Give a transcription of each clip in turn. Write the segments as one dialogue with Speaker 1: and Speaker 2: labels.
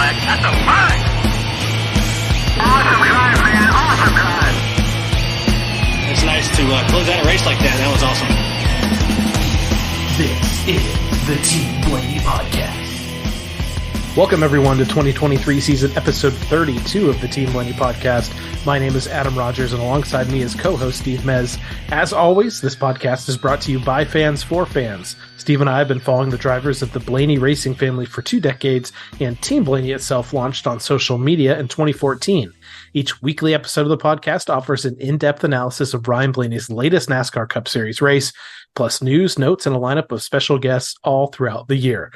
Speaker 1: flag. That's a flag. Awesome drive, man. Awesome drive.
Speaker 2: It's nice to close out a race like that. That was awesome.
Speaker 3: This is the Team Blaney Podcast.
Speaker 4: Welcome, everyone, to 2023 season episode 32 of the Team Blaney Podcast. My name is Adam Rogers, and alongside me is co-host Steve Mez. As always, this podcast is brought to you by fans for fans. Steve and I have been following the drivers of the Blaney racing family for 2 decades, and Team Blaney itself launched on social media in 2014. Each weekly episode of the podcast offers an in-depth analysis of Ryan Blaney's latest NASCAR Cup Series race, plus news, notes, and a lineup of special guests all throughout the year.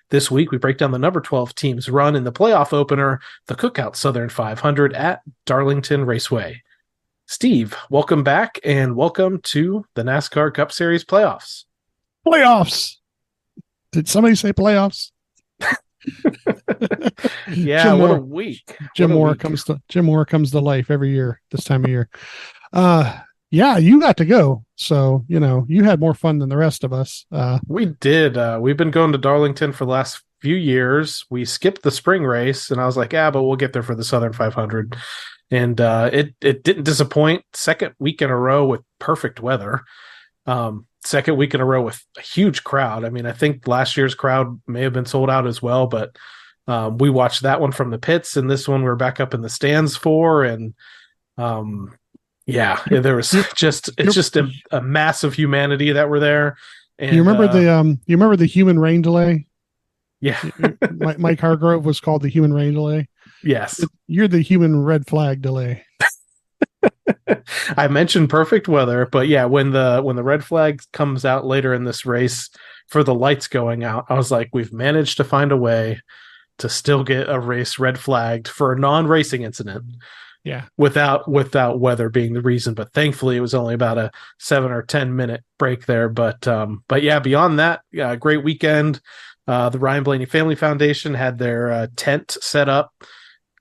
Speaker 4: This week, we break down the number 12 team's run in the playoff opener, the Cookout Southern 500 at Darlington Raceway. Steve, welcome back, and welcome to the NASCAR Cup Series playoffs.
Speaker 5: Playoffs! Did somebody say playoffs?
Speaker 4: Yeah, what a week.
Speaker 5: Jim Moore comes to life every year, this time of year. Yeah, you got to go. So, you had more fun than the rest of us.
Speaker 4: We did. We've been going to Darlington for the last few years. We skipped the spring race, and I was like, but we'll get there for the Southern 500. And it didn't disappoint. Second week in a row with perfect weather. Second week in a row with a huge crowd. I mean, I think last year's crowd may have been sold out as well, but we watched that one from the pits, and this one we're back up in the stands for. And yeah, there was just a mass of humanity that were there. And,
Speaker 5: you remember the human rain delay?
Speaker 4: Yeah.
Speaker 5: Mike Hargrove was called the human rain delay.
Speaker 4: Yes.
Speaker 5: You're the human red flag delay.
Speaker 4: I mentioned perfect weather, but yeah, when the red flag comes out later in this race for the lights going out, I was like, we've managed to find a way to still get a race red flagged for a non-racing incident.
Speaker 5: Yeah. Without
Speaker 4: weather being the reason, but thankfully it was only about a 7 or 10 minute break there. But yeah, beyond that, great weekend. The Ryan Blaney Family Foundation had their tent set up.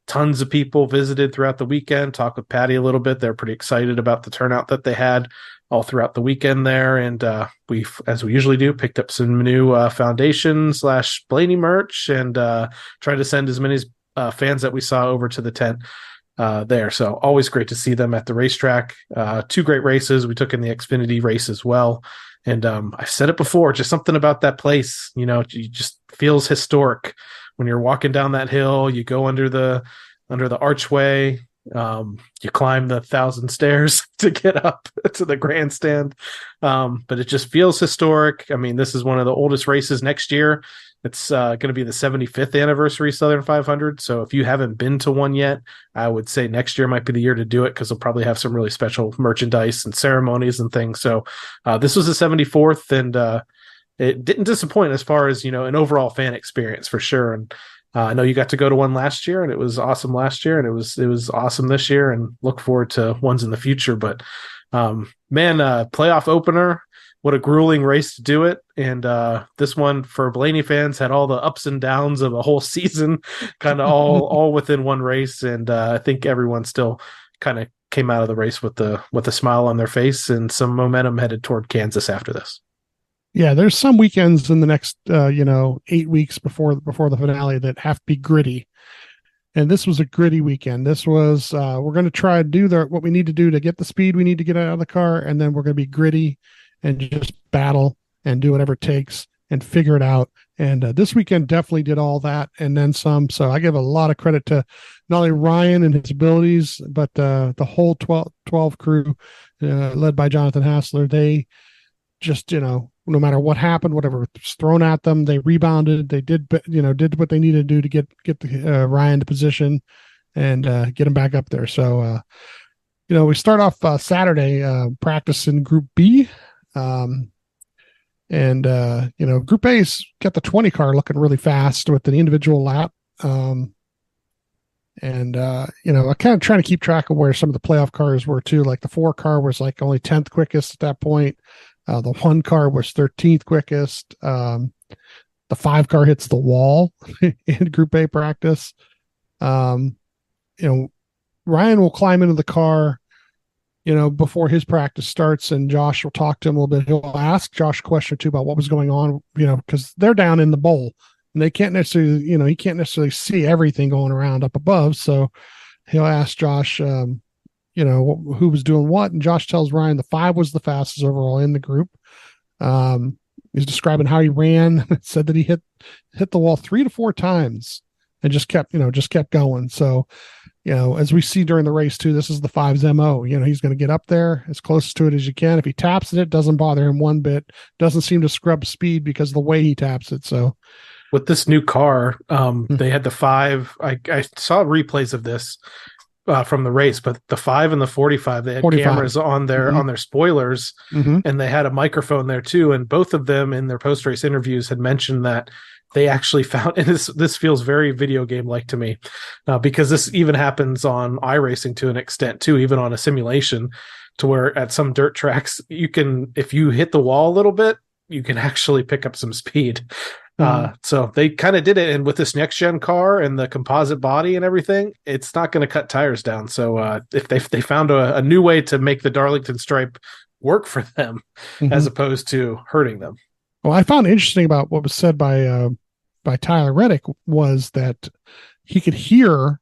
Speaker 4: Tons of people visited throughout the weekend. Talked with Patty a little bit. They're pretty excited about the turnout that they had all throughout the weekend there. And we've, as we usually do, picked up some new foundation/Blaney merch and tried to send as many fans that we saw over to the tent there. So always great to see them at the racetrack. 2 great races. We took in the Xfinity race as well. And I've said it before, just something about that place, it just feels historic. When you're walking down that hill, you go under the archway, you climb the 1,000 stairs to get up to the grandstand. But it just feels historic. I mean, this is one of the oldest races next year. It's going to be the 75th anniversary Southern 500. So if you haven't been to one yet, I would say next year might be the year to do it, because they'll probably have some really special merchandise and ceremonies and things. So this was the 74th, and it didn't disappoint as far as, an overall fan experience for sure. And I know you got to go to one last year, and it was awesome last year, and it was awesome this year, and look forward to ones in the future. But playoff opener, what a grueling race to do it. And this one for Blaney fans had all the ups and downs of a whole season kind of all within one race. And I think everyone still kind of came out of the race with a smile on their face and some momentum headed toward Kansas after this.
Speaker 5: Yeah, there's some weekends in the next 8 weeks before the finale that have to be gritty. And this was a gritty weekend. This was we're going to try to do what we need to do to get the speed we need to get out of the car, and then we're going to be gritty and just battle and do whatever it takes and figure it out. And this weekend definitely did all that and then some. So I give a lot of credit to not only Ryan and his abilities, but the whole 12 crew led by Jonathan Hassler. They just, no matter what happened, whatever was thrown at them, they rebounded. They did what they needed to do to get the Ryan to position and get him back up there. So, we start off Saturday practice in Group B. Group A's got the 20 car looking really fast with the individual lap. I kind of trying to keep track of where some of the playoff cars were too. Like the 4 car was like only 10th quickest at that point. The 1 car was 13th quickest. The 5 car hits the wall in Group A practice. Ryan will climb into the car, before his practice starts, and Josh will talk to him a little bit. He'll ask Josh a question or two about what was going on, because they're down in the bowl and they can't necessarily, he can't necessarily see everything going around up above. So he'll ask Josh, who was doing what. And Josh tells Ryan the 5 was the fastest overall in the group. He's describing how he ran, said that he hit the wall 3 to 4 times and just kept going. So, as we see during the race too, this is the 5's MO. He's going to get up there as close to it as you can. If he taps it doesn't bother him one bit. Doesn't seem to scrub speed because of the way he taps it. So
Speaker 4: with this new car, they had the 5. I saw replays of this from the race, but the 5 and the 45, they had
Speaker 5: 45.
Speaker 4: cameras on their spoilers, and they had a microphone there too. And both of them in their post-race interviews had mentioned that they actually found, and this feels very video game like to me, because this even happens on iRacing to an extent too, even on a simulation, to where at some dirt tracks you can, if you hit the wall a little bit, you can actually pick up some speed. So they kind of did it, and with this next gen car and the composite body and everything, it's not going to cut tires down. So if they found a new way to make the Darlington stripe work for them, as opposed to hurting them.
Speaker 5: Well, I found interesting about what was said by Tyler Reddick was that he could hear,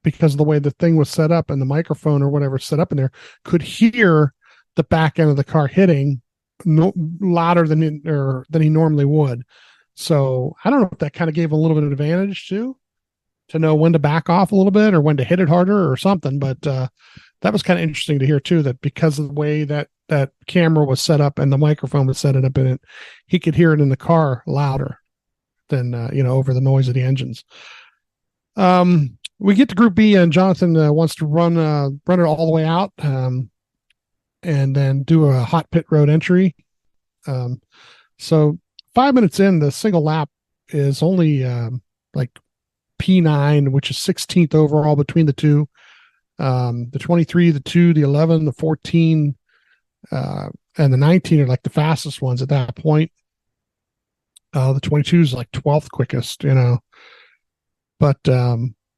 Speaker 5: because of the way the thing was set up and the microphone or whatever set up in there, could hear the back end of the car hitting louder than he normally would. So I don't know if that kind of gave a little bit of advantage to know when to back off a little bit or when to hit it harder or something. But that was kind of interesting to hear too, that because of the way that camera was set up and the microphone was set up in it, he could hear it in the car louder than, over the noise of the engines. We get to Group B, and Jonathan wants to run it all the way out, and then do a hot pit road entry. So 5 minutes in, the single lap is only like P9, which is 16th overall between the two. The 23, the 2, the 11, the 14, and the 19 are like the fastest ones at that point. The 22 is like 12th quickest, but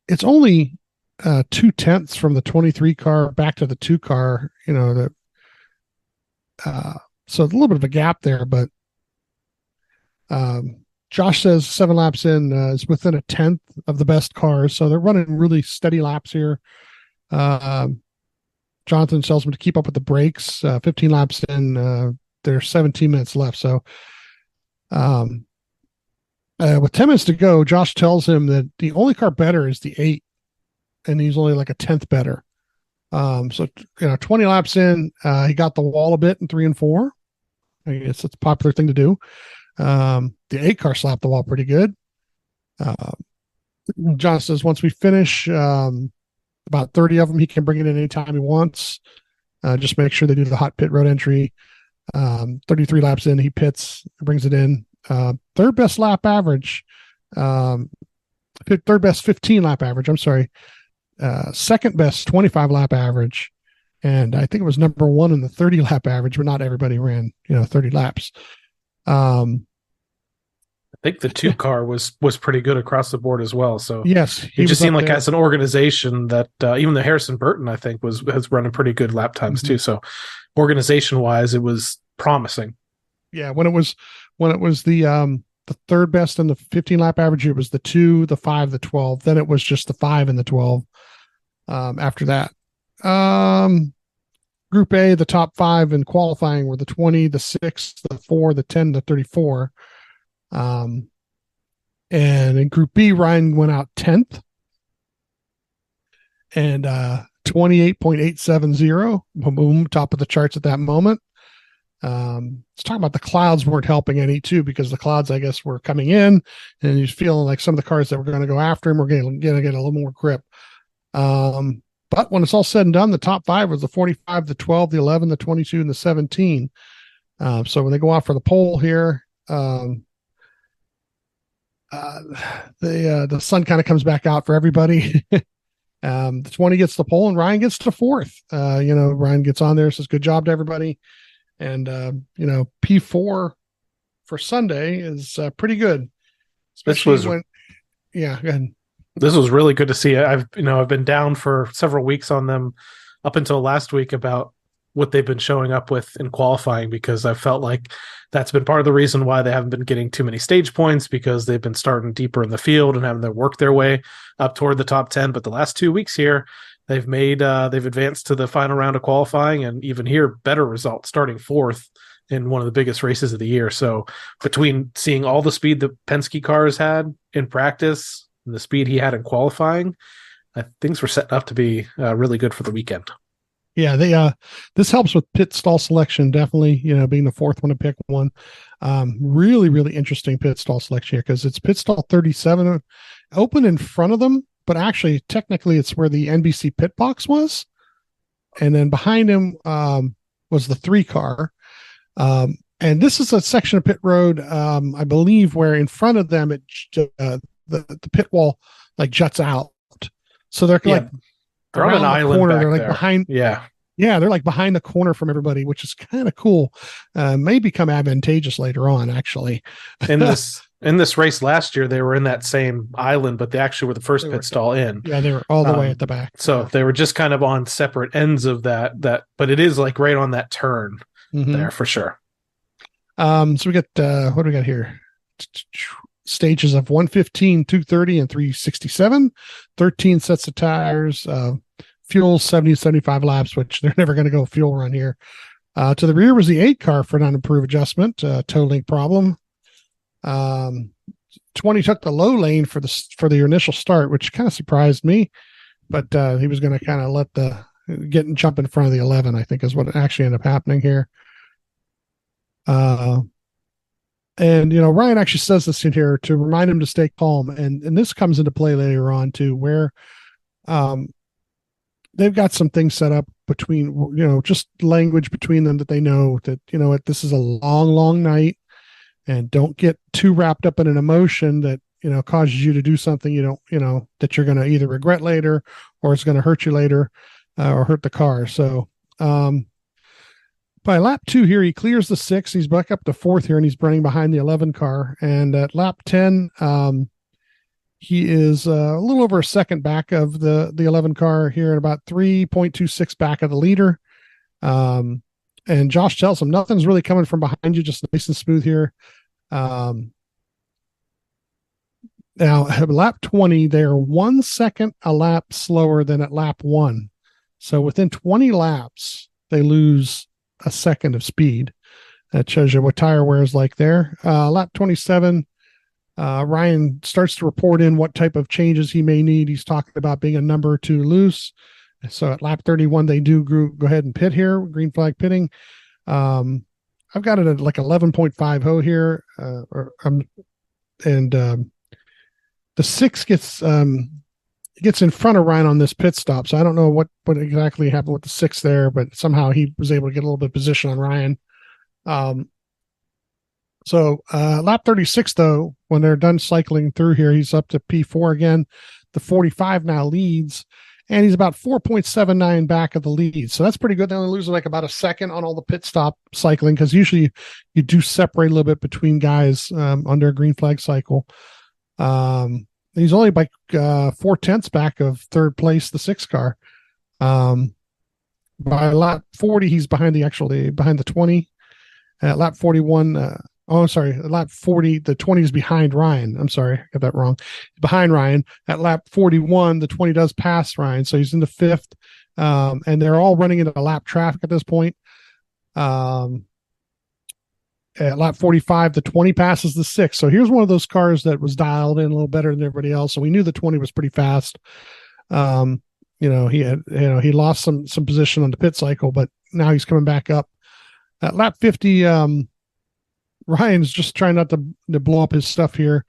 Speaker 5: it's only 2/10 from the 23 car back to the 2 car, so a little bit of a gap there, but Josh says 7 laps in is within 1/10 of the best cars. So they're running really steady laps here. Jonathan tells them to keep up with the brakes. 15 laps in, there's 17 minutes left. So with 10 minutes to go, Josh tells him that the only car better is the 8, and he's only like 1/10 better. So 20 laps in, he got the wall a bit in 3 and 4. I guess it's a popular thing to do. The 8 car slapped the wall pretty good. John says once we finish, about 30 of them, he can bring it in anytime he wants. Just make sure they do the hot pit road entry. 33 laps in, he pits, brings it in. Third best lap average, third best 15 lap average. I'm sorry. Second best 25 lap average. And I think it was number 1 in the 30 lap average, but not everybody ran, 30 laps.
Speaker 4: I think the 2 car was pretty good across the board as well. So
Speaker 5: yes,
Speaker 4: it just seemed like as an organization that even the Harrison Burton, I think, has running pretty good lap times too. So organization wise, it was promising.
Speaker 5: Yeah, when it was the third best in the 15 lap average, it was the 2, the 5, the 12. Then it was just the 5 and the 12. After that, Group A, the top 5 in qualifying were the 20, the 6, the 4, the 10, the 34. And in Group B, Ryan went out 10th and 28.870. Boom, top of the charts at that moment. Let's talk about the clouds weren't helping any too, because the clouds, I guess, were coming in, and he's feeling like some of the cars that were going to go after him were going to get a little more grip. But when it's all said and done, the top 5 was the 45, the 12, the 11, the 22, and the 17. So when they go off for the pole here, the sun kind of comes back out for everybody. The 20 gets the pole, and Ryan gets to 4th. Ryan gets on there, says good job to everybody. And, P4 for Sunday is pretty good. Especially go ahead.
Speaker 4: This was really good to see. I've been down for several weeks on them up until last week about what they've been showing up with in qualifying, because I felt like that's been part of the reason why they haven't been getting too many stage points, because they've been starting deeper in the field and having to work their way up toward the top 10. But the last 2 weeks here, they've advanced to the final round of qualifying, and even here, better results, starting fourth in one of the biggest races of the year. So between seeing all the speed the Penske cars had in practice and the speed he had in qualifying, things were setting up to be really good for the weekend.
Speaker 5: Yeah, this helps with pit stall selection, definitely, being the fourth one to pick one. Really, really interesting pit stall selection here, because it's pit stall 37 open in front of them, but actually technically it's where the NBC pit box was. And then behind him was the 3 car. And this is a section of pit road, I believe, where in front of them the pit wall like juts out. So they're like
Speaker 4: they're on an island
Speaker 5: corner.
Speaker 4: back
Speaker 5: they're like
Speaker 4: there.
Speaker 5: behind.
Speaker 4: Yeah,
Speaker 5: they're like behind the corner from everybody, which is kind of cool. May become advantageous later on, actually.
Speaker 4: in this race last year, they were in that same island, but they actually were the first pit stall in.
Speaker 5: Yeah, they were all the way at the back.
Speaker 4: So they were just kind of on separate ends of that, but it is like right on that turn there for sure.
Speaker 5: So we got what do we got here? Stages of 115, 230, and 367, 13 sets of tires, fuel 70 75 laps, which they're never going to go fuel run here. To the rear was the 8 car for an unimproved adjustment, totaling problem. 20 took the low lane for the initial start, which kind of surprised me, but he was going to kind of jump in front of the 11, I think is what actually ended up happening here. And Ryan actually says this in here to remind him to stay calm, and this comes into play later on too, where they've got some things set up between just language between them that they know that this is a long night, and don't get too wrapped up in an emotion that causes you to do something that you're going to either regret later, or it's going to hurt you later, or hurt the car. So by lap 2 here, he clears the 6. He's back up to 4th here, and he's running behind the 11 car. And at lap 10, he is a little over a second back of the 11 car here, and about 3.26 back of the leader. And Josh tells him nothing's really coming from behind you, just nice and smooth here. Now, at lap 20, they're 1 second a lap slower than at lap 1. So within 20 laps, they lose a second of speed. That shows you what tire wear is like there. Lap 27, Ryan starts to report in what type of changes he may need. He's talking about being a number 2 loose. So at lap 31, they do go ahead and pit here, green flag pitting. I've got it at like 11.50 here. The 6 gets in front of Ryan on this pit stop. So I don't know what exactly happened with the 6 there, but somehow he was able to get a little bit of position on Ryan. So lap 36, though, when they're done cycling through here, he's up to P4 again. The 45 now leads, and he's about 4.79 back of the lead. So that's pretty good. They only lose like about a second on all the pit stop cycling, because usually you do separate a little bit between guys under a green flag cycle. He's only by 4/10 back of 3rd place, the 6 car. By lap 40, he's behind the 20. At lap 41, at lap 40, the 20 is behind Ryan. I'm sorry, I got that wrong. Behind Ryan. At lap 41, the 20 does pass Ryan, so he's in the 5th. And they're all running into lap traffic at this point. At lap 45, the 20 passes the 6. So here's one of those cars that was dialed in a little better than everybody else. So we knew the 20 was pretty fast. He lost some position on the pit cycle, but now he's coming back up. At lap 50, Ryan's just trying not to blow up his stuff here.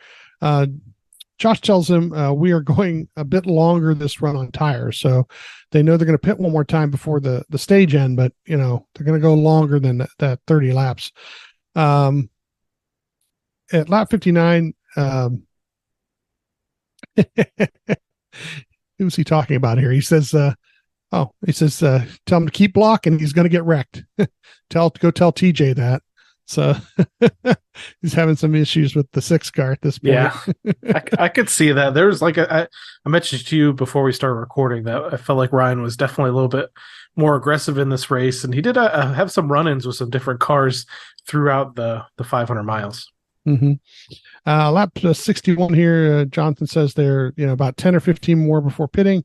Speaker 5: Josh tells him we are going a bit longer this run on tires. So they know they're going to pit one more time before the stage end, but they're going to go longer than that 30 laps. At lap 59, who's he talking about here? He says, tell him to keep blocking. He's going to get wrecked. Go tell TJ that. So he's having some issues with the 6 car at this point.
Speaker 4: Yeah, I could see that. There was like I mentioned to you before we started recording that I felt like Ryan was definitely a little bit more aggressive in this race, and he did have some run-ins with some different cars throughout the 500 miles.
Speaker 5: Mm-hmm. Lap 61 here. Jonathan says they're about 10 or 15 more before pitting.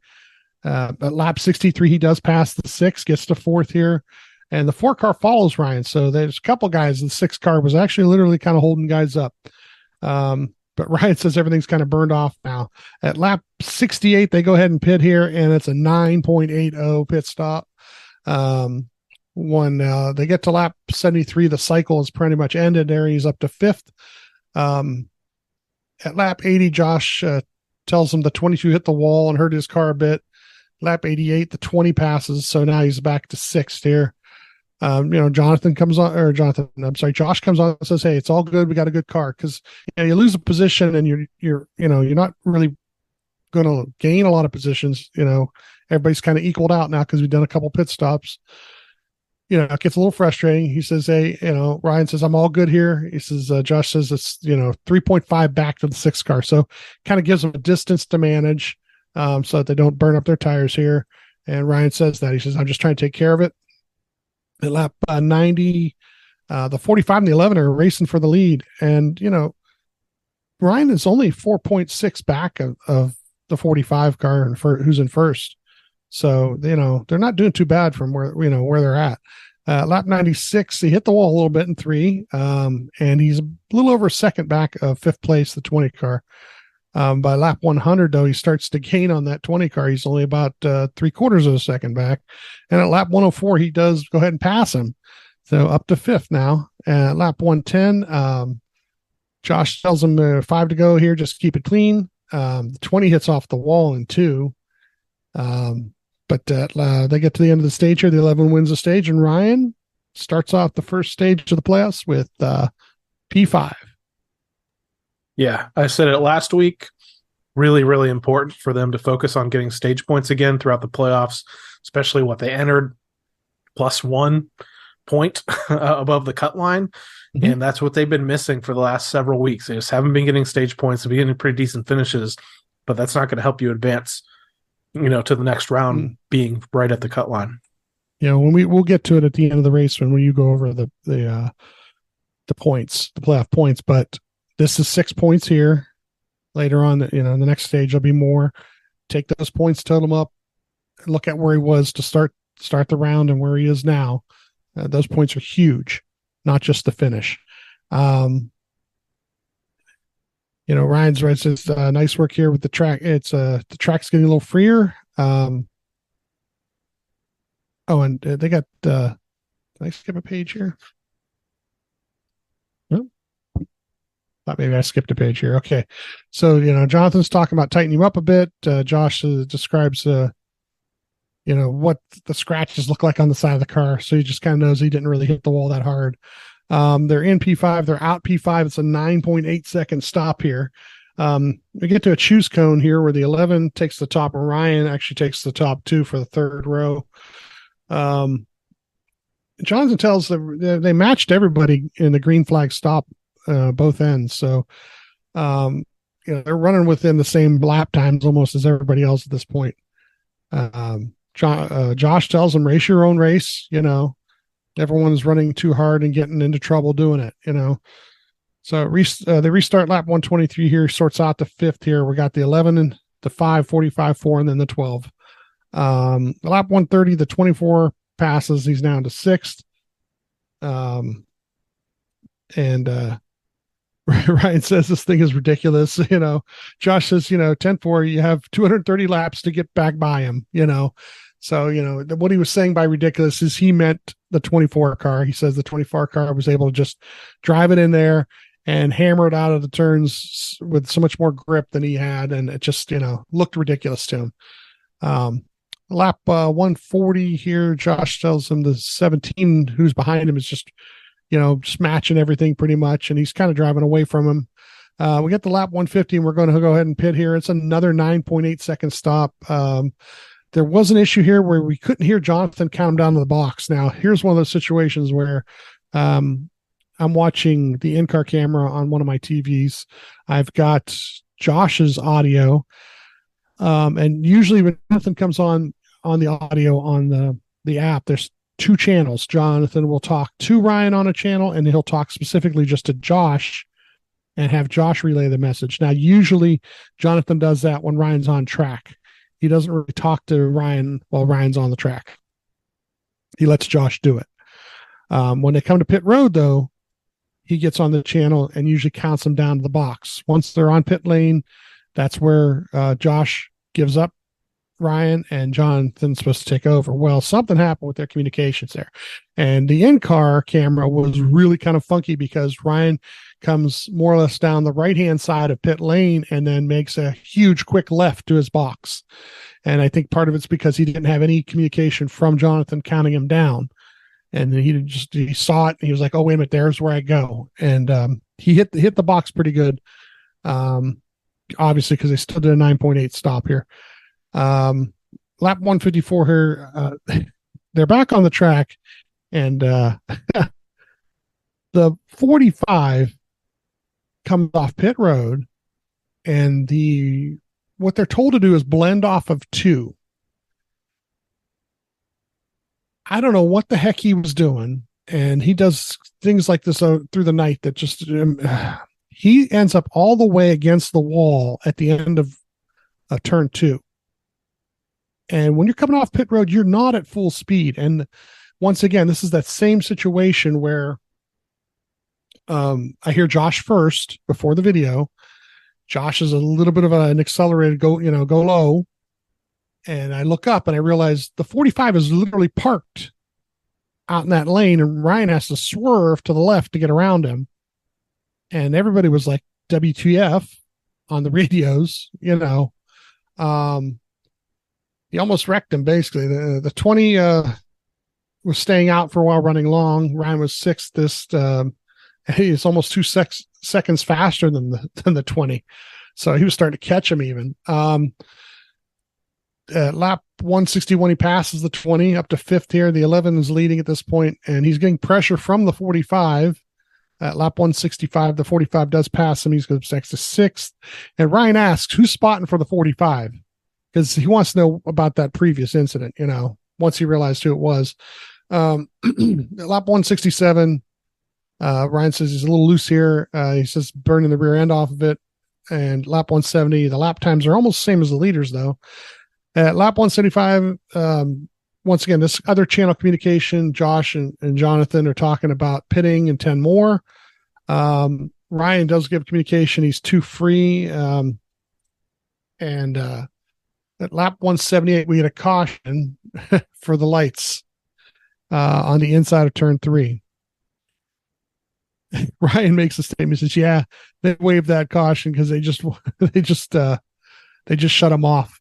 Speaker 5: At lap 63, he does pass the 6, gets to 4th here. And the 4 car follows Ryan. So there's a couple guys. The 6 car was actually literally kind of holding guys up. But Ryan says everything's kind of burned off now. At lap 68, they go ahead and pit here, and it's a 9.80 pit stop. When they get to lap 73, the cycle is pretty much ended there. He's up to 5th. At lap 80, Josh tells him the 22 hit the wall and hurt his car a bit. Lap 88, the 20 passes, so now he's back to 6th here. Josh comes on and says, "Hey, it's all good. We got a good car." Because you lose a position and you're not really going to gain a lot of positions. Everybody's kind of equaled out now because we've done a couple pit stops. It gets a little frustrating. He says, "Hey, Ryan says I'm all good here." He says, Josh says it's 3.5 back to the 6 car, so kind of gives them a distance to manage, so that they don't burn up their tires here. And Ryan says that. He says, "I'm just trying to take care of it." At lap 90, the 45 and the 11 are racing for the lead. And, Ryan is only 4.6 back of the 45 car who's in first. So, they're not doing too bad from where they're at. Lap 96, he hit the wall a little bit in 3. And he's a little over a second back of 5th place, the 20 car. By lap 100, though, he starts to gain on that 20 car. He's only about 3/4 of a second back. And at lap 104, he does go ahead and pass him. So up to 5th now. At lap 110, Josh tells him 5 to go here. Just keep it clean. The 20 hits off the wall in 2. But they get to the end of the stage here. The 11 wins the stage, and Ryan starts off the first stage of the playoffs with P5.
Speaker 4: Yeah, I said it last week. Really, really important for them to focus on getting stage points again throughout the playoffs, especially what they entered +1 point above the cut line. Mm-hmm. And that's what they've been missing for the last several weeks. They just haven't been getting stage points. They've been getting pretty decent finishes, but that's not going to help you advance, to the next round being right at the cut line.
Speaker 5: When we'll get to it at the end of the race when you go over the points, the playoff points, but this is 6 points here. Later on, the next stage will be more. Take those points, total them up, and look at where he was to start the round and where he is now. Those points are huge, not just the finish. Ryan's right. Says nice work here with the track. It's the track's getting a little freer. And they got. Did I skip a page here? Thought maybe I skipped a page here. Okay. So, Jonathan's talking about tightening him up a bit. Josh describes, what the scratches look like on the side of the car. So he just kind of knows he didn't really hit the wall that hard. They're in P5. They're out P5. It's a 9.8 second stop here. We get to a choose cone here where the 11 takes the top, and Ryan actually takes the top 2 for the 3rd row. Jonathan tells them they matched everybody in the green flag stop. Both ends. So, they're running within the same lap times almost as everybody else at this point. Josh tells them, race your own race. Everyone's running too hard and getting into trouble doing it, So they restart lap 123 here, sorts out the 5th here. We got the 11 and the 5, 45, 4, and then the 12. Lap 130, the 24 passes. He's down to 6th. Ryan says this thing is ridiculous. Josh says, 10-4, you have 230 laps to get back by him, So, what he was saying by ridiculous is he meant the 24 car. He says the 24 car was able to just drive it in there and hammer it out of the turns with so much more grip than he had. And it just, looked ridiculous to him. Lap 140 here, Josh tells him the 17 who's behind him is just matching everything pretty much, and he's kind of driving away from him. We get the lap 150, and we're going to go ahead and pit here. It's another 9.8 second stop. There was an issue here where we couldn't hear Jonathan count him down to the box. Now, here's one of those situations where I'm watching the in-car camera on one of my TVs. I've got Josh's audio. And usually when Jonathan comes on the audio on the app, there's two channels. Jonathan will talk to Ryan on a channel, and he'll talk specifically just to Josh and have Josh relay the message. Now, usually Jonathan does that when Ryan's on track. He doesn't really talk to Ryan while Ryan's on the track. He lets Josh do it. When they come to pit road, though, he gets on the channel and usually counts them down to the box. Once they're on pit lane, that's where Josh gives up Ryan, and Jonathan's supposed to take over. Well, something happened with their communications there. And the in-car camera was really kind of funky because Ryan comes more or less down the right-hand side of pit lane and then makes a huge quick left to his box. And I think part of it's because he didn't have any communication from Jonathan counting him down. And he saw it and he was like, oh, wait a minute, there's where I go. And he hit the box pretty good. Obviously, because they still did a 9.8 stop here. Lap 154 here. They're back on the track, and the 45 comes off pit road, and what they're told to do is blend off of 2. I don't know what the heck he was doing, and he does things like this through the night that just he ends up all the way against the wall at the end of turn 2. And when you're coming off pit road, you're not at full speed. And once again, this is that same situation where I hear Josh first before the video. Josh is a little bit of an accelerated go low. And I look up and I realize the 45 is literally parked out in that lane, and Ryan has to swerve to the left to get around him. And everybody was like, WTF on the radios, he almost wrecked him, basically. The 20 was staying out for a while, running long. Ryan was 6th. He's almost 2 seconds faster than the 20. So he was starting to catch him even. Lap 161, he passes the 20 up to 5th here. The 11 is leading at this point, and he's getting pressure from the 45. At lap 165, the 45 does pass him. He's going to next to 6th. And Ryan asks, who's spotting for the 45? Because he wants to know about that previous incident, once he realized who it was. Lap 167, Ryan says he's a little loose here. He says burning the rear end off of it. And lap 170, the lap times are almost the same as the leaders, though. At lap 175, once again, this other channel communication, Josh and Jonathan are talking about pitting and 10 more. Ryan does give communication. He's too free. And at lap 178, we get a caution for the lights on the inside of turn 3. Ryan makes a statement. He says, "Yeah, they waived that caution because they just shut him off."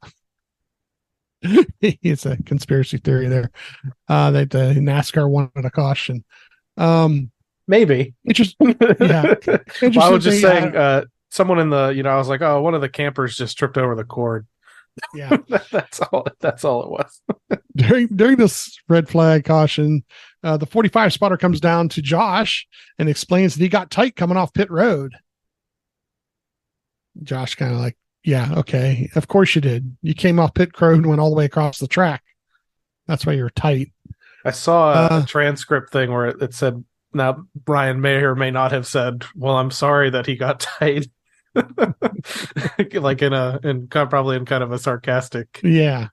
Speaker 5: It's a conspiracy theory there. That NASCAR wanted a caution.
Speaker 4: Maybe
Speaker 5: it just yeah.
Speaker 4: Well, I was just saying. Someone in the I was like, oh, one of the campers just tripped over the cord.
Speaker 5: Yeah,
Speaker 4: that's all it was.
Speaker 5: during this red flag caution, the 45 spotter comes down to Josh and explains that he got tight coming off pit road. Josh kind of like, yeah, okay, of course you did. You came off pit road and went all the way across the track. That's why you're tight.
Speaker 4: I saw a transcript thing where it said, now Brian may or may not have said, well, I'm sorry that he got tight. Like probably in kind of a sarcastic way.
Speaker 5: Yeah.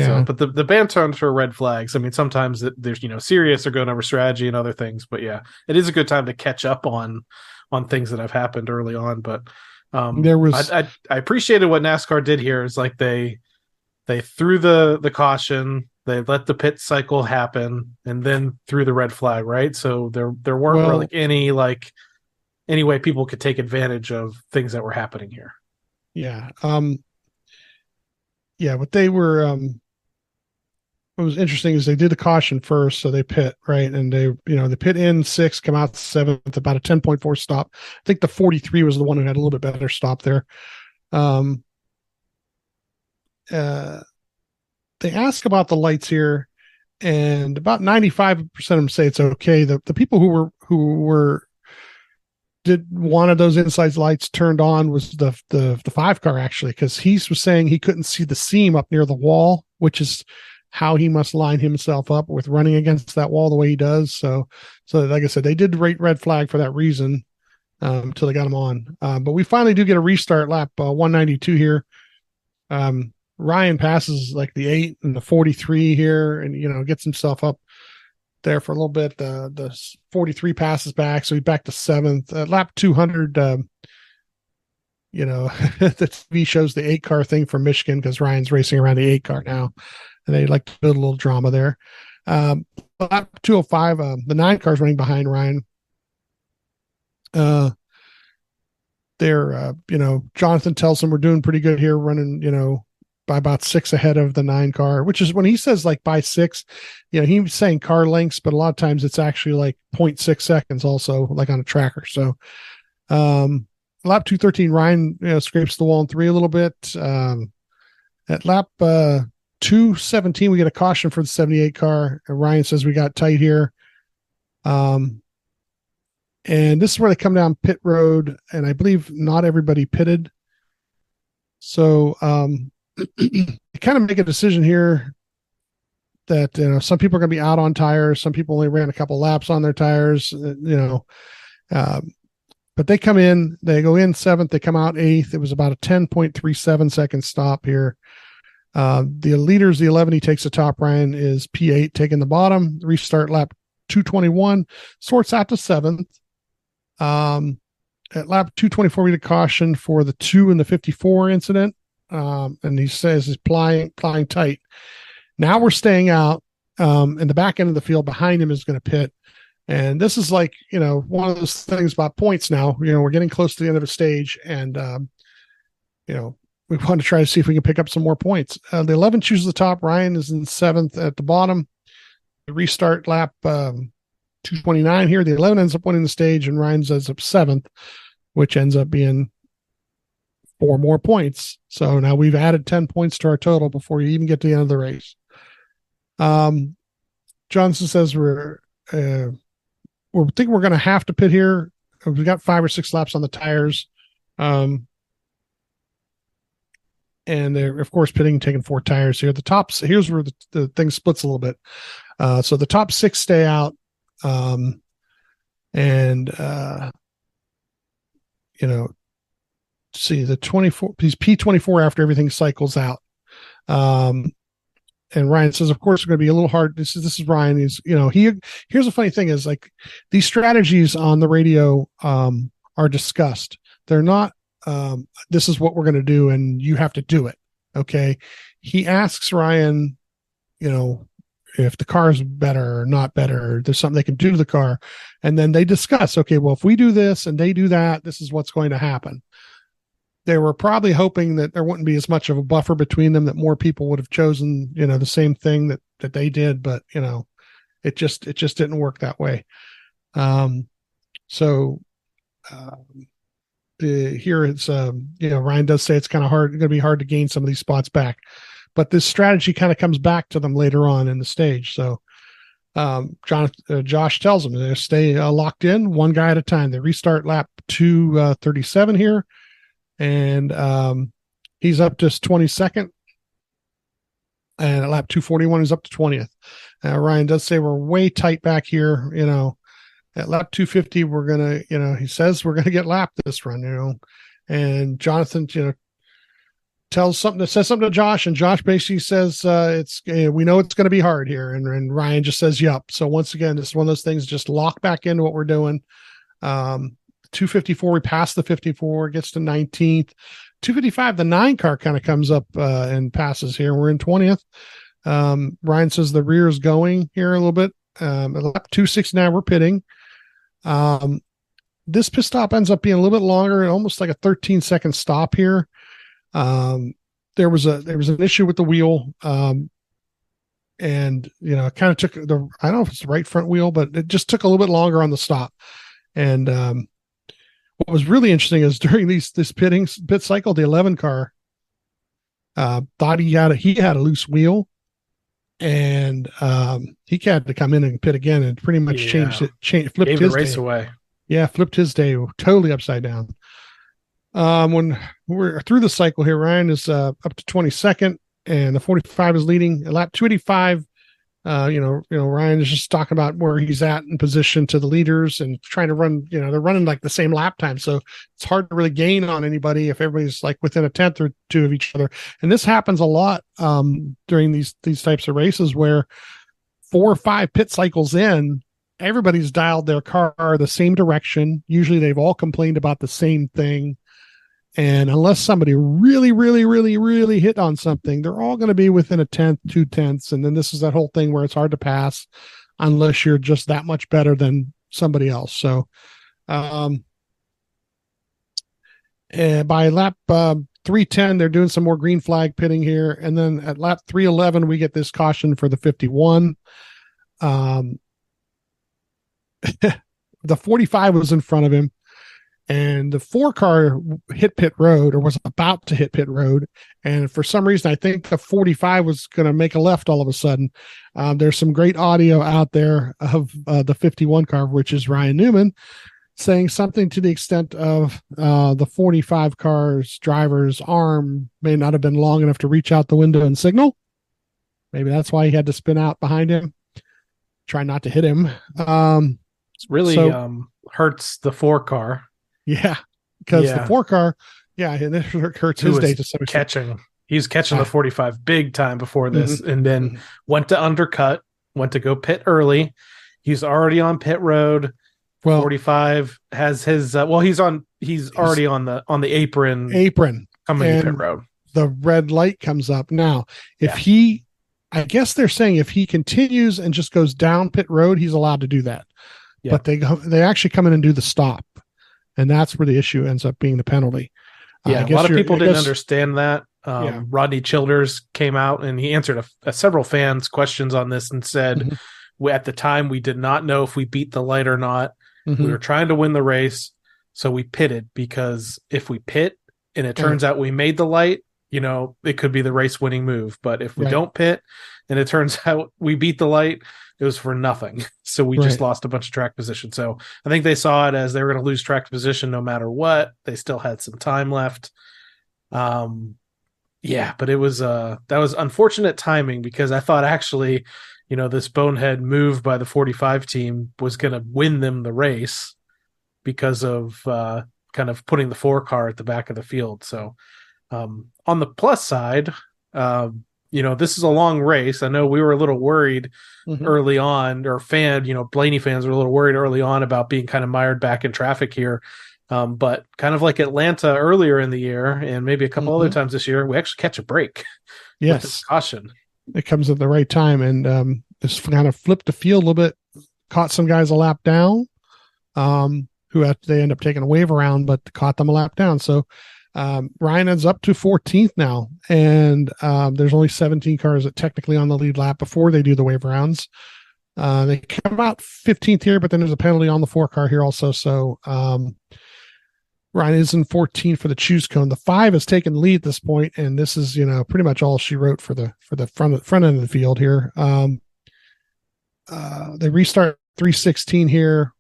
Speaker 4: So, but the banter for red flags, I mean, sometimes there's serious or going over strategy and other things, but yeah, it is a good time to catch up on things that have happened early on. But there was I appreciated what NASCAR did here. Is like they threw the caution, they let the pit cycle happen, and then threw the red flag, right? So there weren't really any way people could take advantage of things that were happening here.
Speaker 5: Yeah. What they were what was interesting is they did the caution first, so they pit, right? And they pit in 6th, come out 7th, about a 10.4 stop. I think the 43 was the one who had a little bit better stop there. They ask about the lights here, and about 95% of them say it's okay. The people who were did one of those inside lights turned on was the 5 car, actually, because he was saying he couldn't see the seam up near the wall, which is how he must line himself up with running against that wall the way he does. So like I said, they did rate red flag for that reason until they got him on. But we finally do get a restart lap 192 here. Ryan passes like the 8 and the 43 here, and gets himself up there for a little bit. The 43 passes back, so he's back to 7th. Lap 200, the TV shows the 8 car thing from Michigan because Ryan's racing around the 8 car now, and they like to build a little drama there. Lap 205, the 9 car's running behind Ryan. Jonathan tells him we're doing pretty good here, running, by about 6 ahead of the 9 car, which is when he says like by 6, he's saying car lengths, but a lot of times it's actually like 0.6 seconds also, like on a tracker. So, lap 213, Ryan, scrapes the wall in 3 a little bit. At lap 217, we get a caution for the 78 car. And Ryan says we got tight here. And this is where they come down pit road, and I believe not everybody pitted. So they kind of make a decision here that some people are going to be out on tires. Some people only ran a couple laps on their tires, but they come in, they go in 7th, they come out 8th. It was about a 10.37 second stop here. The leaders, the 11, he takes the top. Ryan is P8, taking the bottom. Restart lap 221, sorts out to 7th. At lap 224, we get a caution for the 2 and the 54 incident. And he says he's plying tight. Now we're staying out. And the back end of the field behind him is going to pit. And this is like, one of those things about points now. We're getting close to the end of a stage, and we want to try to see if we can pick up some more points. The 11 chooses the top. Ryan is in 7th at the bottom. The restart lap 229 here. The 11 ends up winning the stage, and Ryan ends up 7th, which ends up being 4 more points. So now we've added 10 points to our total before you even get to the end of the race. Johnson says we're think we're going to have to pit here. We've got 5 or 6 laps on the tires. And they're, of course, pitting, taking 4 tires here. The tops, here's where the thing splits a little bit. So the top 6 stay out. See the 24, he's P24 after everything cycles out. And Ryan says, of course, it's going to be a little hard. This is Ryan. He's, here's the funny thing is, like, these strategies on the radio, are discussed. They're not, this is what we're going to do, and you have to do it. Okay. He asks Ryan, if the car is better or not better, there's something they can do to the car. And then they discuss, okay, well, if we do this and they do that, this is what's going to happen. They were probably hoping that there wouldn't be as much of a buffer between them, that more people would have chosen, the same thing that they did, but it just didn't work that way. Here it's, Ryan does say it's kind of hard, going to be hard to gain some of these spots back, but this strategy kind of comes back to them later on in the stage. So, Josh tells them to stay locked in, one guy at a time. They restart lap 237 here. And he's up to 22nd, and at lap 241 he's up to 20th. Ryan does say we're way tight back here. At lap 250 we're gonna, he says we're gonna get lapped this run. And Jonathan, says something to Josh, and Josh basically says we know it's going to be hard here, and Ryan just says yup. So once again, this is one of those things, just lock back into what we're doing. 254, we pass the 54, gets to 19th. 255, the 9 car kind of comes up and passes here. We're in 20th. Ryan says the rear is going here a little bit. At lap 269, we're pitting. This pit stop ends up being a little bit longer, almost like a 13-second stop here. There was an issue with the wheel. And it kind of took I don't know if it's the right front wheel, but it just took a little bit longer on the stop. And what was really interesting is during this pit cycle, the 11 car thought he had a loose wheel, and he had to come in and pit again, and pretty much flipped
Speaker 4: Gave
Speaker 5: his
Speaker 4: the race
Speaker 5: day.
Speaker 4: away.
Speaker 5: Yeah, flipped his day totally upside down. When we're through the cycle here, Ryan is up to 22nd, and the 45 is leading. At lap 285, Ryan is just talking about where he's at in position to the leaders and trying to run. They're running like the same lap time, so it's hard to really gain on anybody if everybody's like within a tenth or two of each other. And this happens a lot during these types of races where 4 or 5 pit cycles in, everybody's dialed their car the same direction. Usually, they've all complained about the same thing. And unless somebody really, really, really, really hit on something, they're all going to be within a tenth, 2 tenths. And then this is that whole thing where it's hard to pass unless you're just that much better than somebody else. So by lap 310, they're doing some more green flag pitting here. And then at lap 311, we get this caution for the 51. The 45 was in front of him. And the 4 car hit pit road, or was about to hit pit road. And for some reason, I think the 45 was going to make a left all of a sudden. There's some great audio out there of the 51 car, which is Ryan Newman, saying something to the extent of the 45 car's driver's arm may not have been long enough to reach out the window and signal. Maybe that's why he had to spin out behind him. Try not to hit him.
Speaker 4: It's really hurts the 4 car.
Speaker 5: Yeah, because the 4 car, and it hurts his day to some extent.
Speaker 4: He's catching the 45 big time before this, and then went to undercut, went to go pit early. He's already on pit road.
Speaker 5: Well,
Speaker 4: 45 has his. He's already on the apron coming to pit road.
Speaker 5: The red light comes up now. I guess they're saying if he continues and just goes down pit road, he's allowed to do that. Yeah. But they actually come in and do the stop. And that's where the issue ends up being the penalty.
Speaker 4: Yeah, a lot of people didn't understand that. Rodney Childers came out and he answered several fans' questions on this and said, at the time, we did not know if we beat the light or not. We were trying to win the race, so we pitted, because if we pit and it turns out we made the light, it could be the race-winning move. But if we don't pit and it turns out we beat the light, it was for nothing. So we just lost a bunch of track position. So I think they saw it as they were going to lose track position no matter what. They still had some time left. But it was that was unfortunate timing, because I thought actually, this bonehead move by the 45 team was going to win them the race because of kind of putting the 4 car at the back of the field. So on the plus side, this is a long race. I know we were a little worried early on, or Blaney fans were a little worried early on about being kind of mired back in traffic here. But kind of like Atlanta earlier in the year, and maybe a couple other times this year, we actually catch a break.
Speaker 5: Yes.
Speaker 4: With this caution.
Speaker 5: It comes at the right time, and just kind of flipped the field a little bit, caught some guys a lap down, they end up taking a wave around, but caught them a lap down. So Ryan ends up to 14th now, and there's only 17 cars that technically on the lead lap before they do the wave rounds. They come out 15th here, but then there's a penalty on the 4 car here also. So Ryan is in 14 for the choose cone. The 5 has taken the lead at this point, and this is pretty much all she wrote for the front end of the field here. They restart 316 here,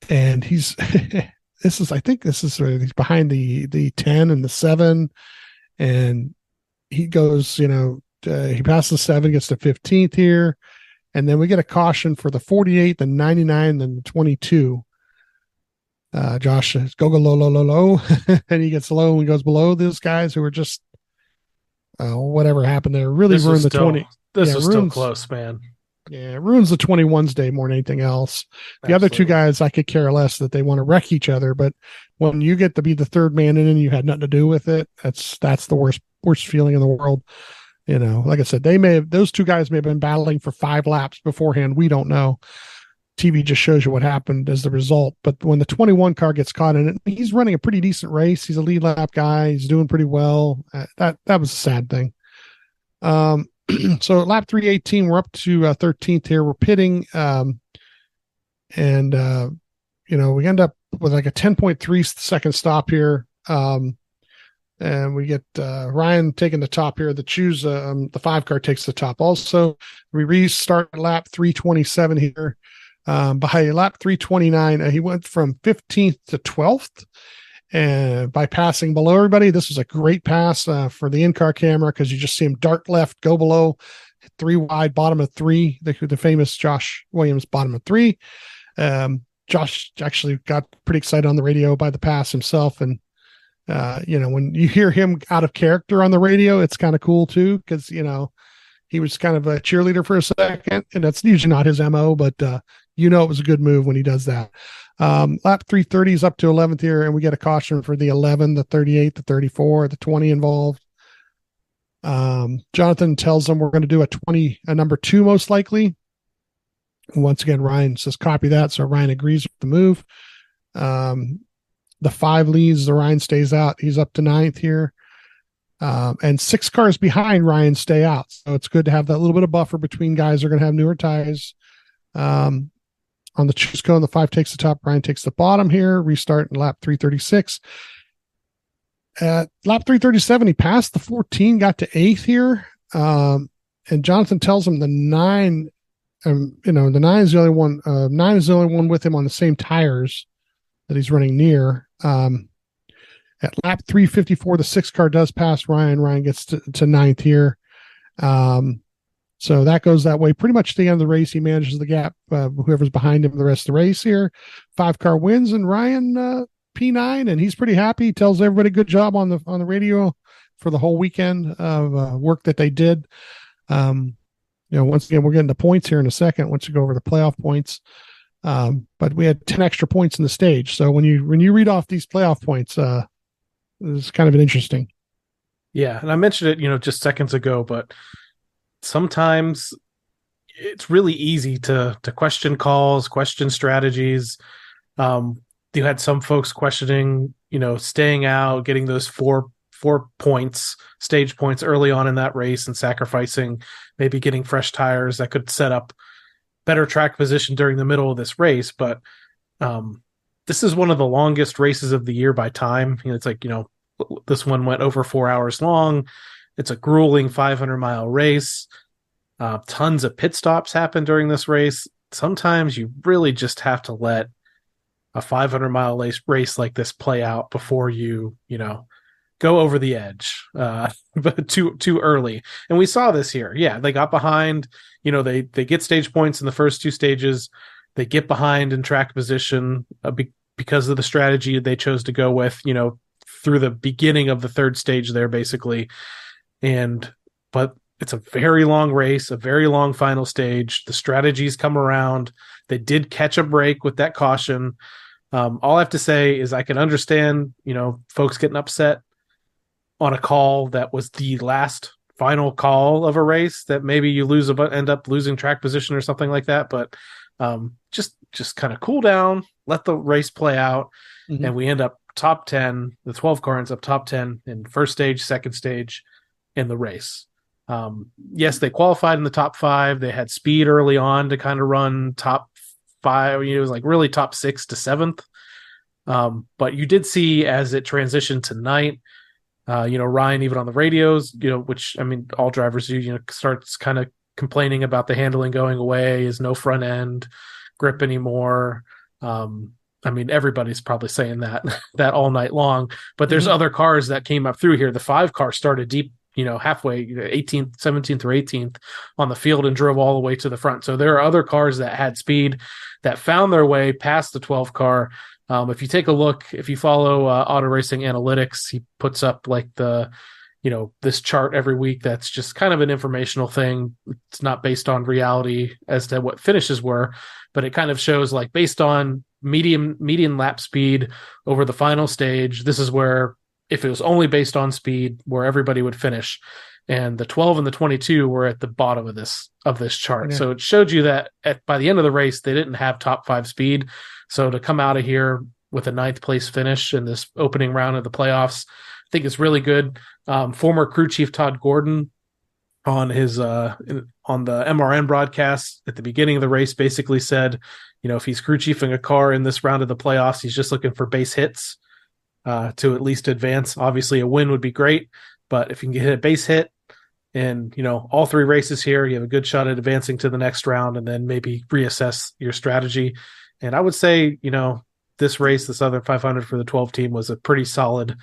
Speaker 5: and he's. I think this is he's behind the 10 and the 7, and he goes, he passes 7, gets to 15th here, and then we get a caution for the 48, the 99, then the 22. Josh says, go low, and he gets low and goes below those guys who are just whatever happened there. Really ruined the 20.
Speaker 4: This was still close, man.
Speaker 5: Yeah, it ruins the 21's day more than anything else. The other 2 guys, I could care less that they want to wreck each other, but when you get to be the third man in and you had nothing to do with it, that's the worst feeling in the world. Like I said, those 2 guys may have been battling for 5 laps beforehand. We don't know. TV just shows you what happened as the result. But when the 21 car gets caught in it, he's running a pretty decent race. He's a lead lap guy. He's doing pretty well. That was a sad thing. So at lap 318, we're up to 13th here. We're pitting, and we end up with like a 10.3 second stop here. And we get Ryan taking the top here. The 5 car takes the top also. We restart lap 327 here. By lap 329, he went from 15th to 12th. And by passing below everybody, this was a great pass for the in-car camera because you just see him dart left, go below, 3 wide, bottom of 3, the famous Josh Williams bottom of 3. Josh actually got pretty excited on the radio by the pass himself. And, when you hear him out of character on the radio, it's kind of cool too because, he was kind of a cheerleader for a second, and that's usually not his MO, but it was a good move when he does that. Lap 330 is up to 11th here, and we get a caution for the 11, the 38, the 34, the 20 involved. Jonathan tells them we're going to do a number 2 most likely. Once again, Ryan says copy that, so Ryan agrees with the move. The 5 leads, the Ryan stays out. He's up to 9th here. And 6 cars behind Ryan stay out. So it's good to have that little bit of buffer between guys who are going to have newer tires. On the choose cone, the 5 takes the top, Ryan takes the bottom here. Restart in lap 336. At lap 337, he passed the 14, got to 8th here. And Jonathan tells him the 9, the 9 is the only one. 9 is the only one with him on the same tires that he's running near. At lap 354, the 6 car does pass Ryan. Ryan gets to 9th here. So that goes that way. Pretty much at the end of the race, he manages the gap. Whoever's behind him the rest of the race here. 5 car wins, and Ryan P9, and he's pretty happy. He tells everybody good job on the radio for the whole weekend of work that they did. Once again, we're getting the points here in a second once you go over the playoff points. But we had 10 extra points in the stage. So when you read off these playoff points, it's kind of interesting.
Speaker 4: Yeah, and I mentioned it, just seconds ago, but sometimes it's really easy to question calls, question strategies. You had some folks questioning, staying out, getting those four points, stage points early on in that race and sacrificing maybe getting fresh tires that could set up better track position during the middle of this race. But this is one of the longest races of the year by time. It's like, this one went over 4 hours long. It's a grueling 500-mile race. Tons of pit stops happen during this race. Sometimes you really just have to let a 500-mile race like this play out before you, go over the edge, but too early. And we saw this here. Yeah, they got behind. They get stage points in the first 2 stages. They get behind in track position because of the strategy they chose to go with, through the beginning of the 3rd stage there, basically. But it's a very long race, a very long final stage. The strategies come around. They did catch a break with that caution. All I have to say is I can understand, folks getting upset on a call that was the last final call of a race that maybe you end up losing track position or something like that. But just kind of cool down, let the race play out, and we end up top 10. The 12 car ends up top 10 in first stage, second stage in the race. Yes, they qualified in the top 5. They had speed early on to kind of run top 5. It was like really top 6 to 7th. But you did see as it transitioned tonight, Ryan, even on the radios, which, all drivers do, starts kind of complaining about the handling going away, is no front end grip anymore. Everybody's probably saying that all night long, but there's other cars that came up through here. The 5 car started deep, halfway 18th, 17th or 18th on the field and drove all the way to the front. So there are other cars that had speed that found their way past the 12 car. If you take a look, if you follow Auto Racing Analytics, he puts up like this chart every week. That's just kind of an informational thing. It's not based on reality as to what finishes were, but it kind of shows like based on median lap speed over the final stage. This is where, if it was only based on speed, where everybody would finish. And the 12 and the 22 were at the bottom of this chart. Yeah. So it showed you that by the end of the race, they didn't have top 5 speed. So to come out of here with a 9th place finish in this opening round of the playoffs, I think it's really good. Former crew chief Todd Gordon on his on the MRN broadcast at the beginning of the race basically said, if he's crew chiefing a car in this round of the playoffs, he's just looking for base hits to at least advance. Obviously, a win would be great, but if you can get a base hit, in, all three races here, you have a good shot at advancing to the next round and then maybe reassess your strategy. And I would say, this race, the Southern 500 for the 12 team, was a pretty solid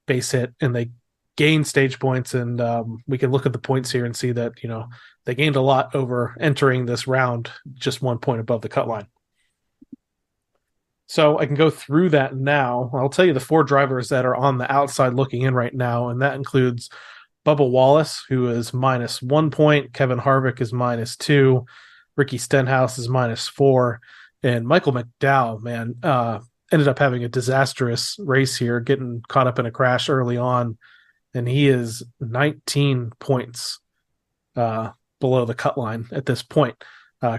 Speaker 4: base hit, and they gained stage points. And we can look at the points here and see that, they gained a lot over entering this round, just 1 point above the cut line. So I can go through that now. I'll tell you the 4 drivers that are on the outside looking in right now, and that includes Bubba Wallace, who is -1 point. Kevin Harvick is -2. Ricky Stenhouse is -4. And Michael McDowell, man, ended up having a disastrous race here, getting caught up in a crash early on. And he is 19 points below the cut line at this point.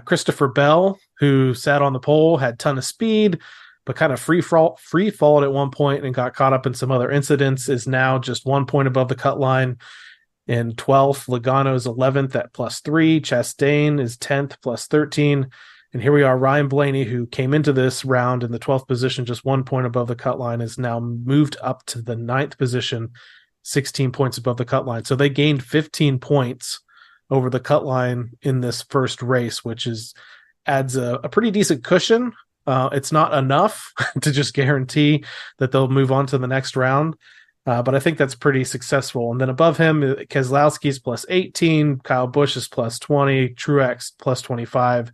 Speaker 4: Christopher Bell, who sat on the pole, had a ton of speed, but kind of free falled at one point and got caught up in some other incidents, is now just 1 point above the cut line. In 12th, Logano's 11th at +3. Chastain is 10th, +13. And here we are, Ryan Blaney, who came into this round in the 12th position, just 1 point above the cut line, is now moved up to the 9th position, 16 points above the cut line. So they gained 15 points over the cut line in this first race, which adds a pretty decent cushion. It's not enough to just guarantee that they'll move on to the next round, but I think that's pretty successful. And then above him, Keselowski's +18, Kyle Busch is +20, Truex +25.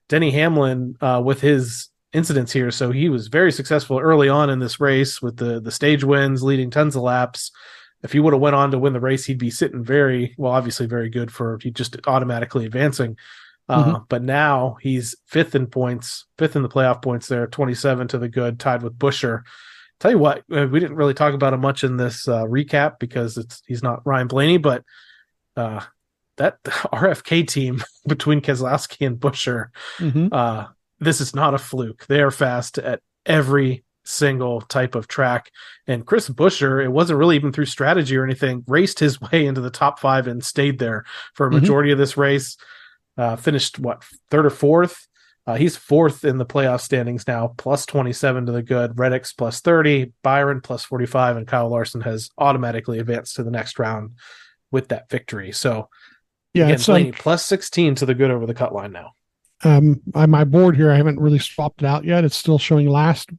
Speaker 4: Denny Hamlin with his incidents here, so he was very successful early on in this race with the stage wins, leading tons of laps. If he would have went on to win the race, he'd be sitting obviously very good for just automatically advancing. But now he's 5th in points, 5th in the playoff points there, 27 to the good, tied with Buescher. Tell you what, we didn't really talk about him much in this recap because he's not Ryan Blaney, but that RFK team between Keselowski and Buescher, this is not a fluke. They are fast at every single type of track. And Chris Buescher, it wasn't really even through strategy or anything, raced his way into the top 5 and stayed there for a majority of this race. Finished 3rd or 4th. He's 4th in the playoff standings now, +27 to the good. Reddick's +30, Byron +45, and Kyle Larson has automatically advanced to the next round with that victory. So yeah, again, it's Blaney +16 to the good over the cut line now.
Speaker 5: On my board here, I haven't really swapped it out yet. It's still showing last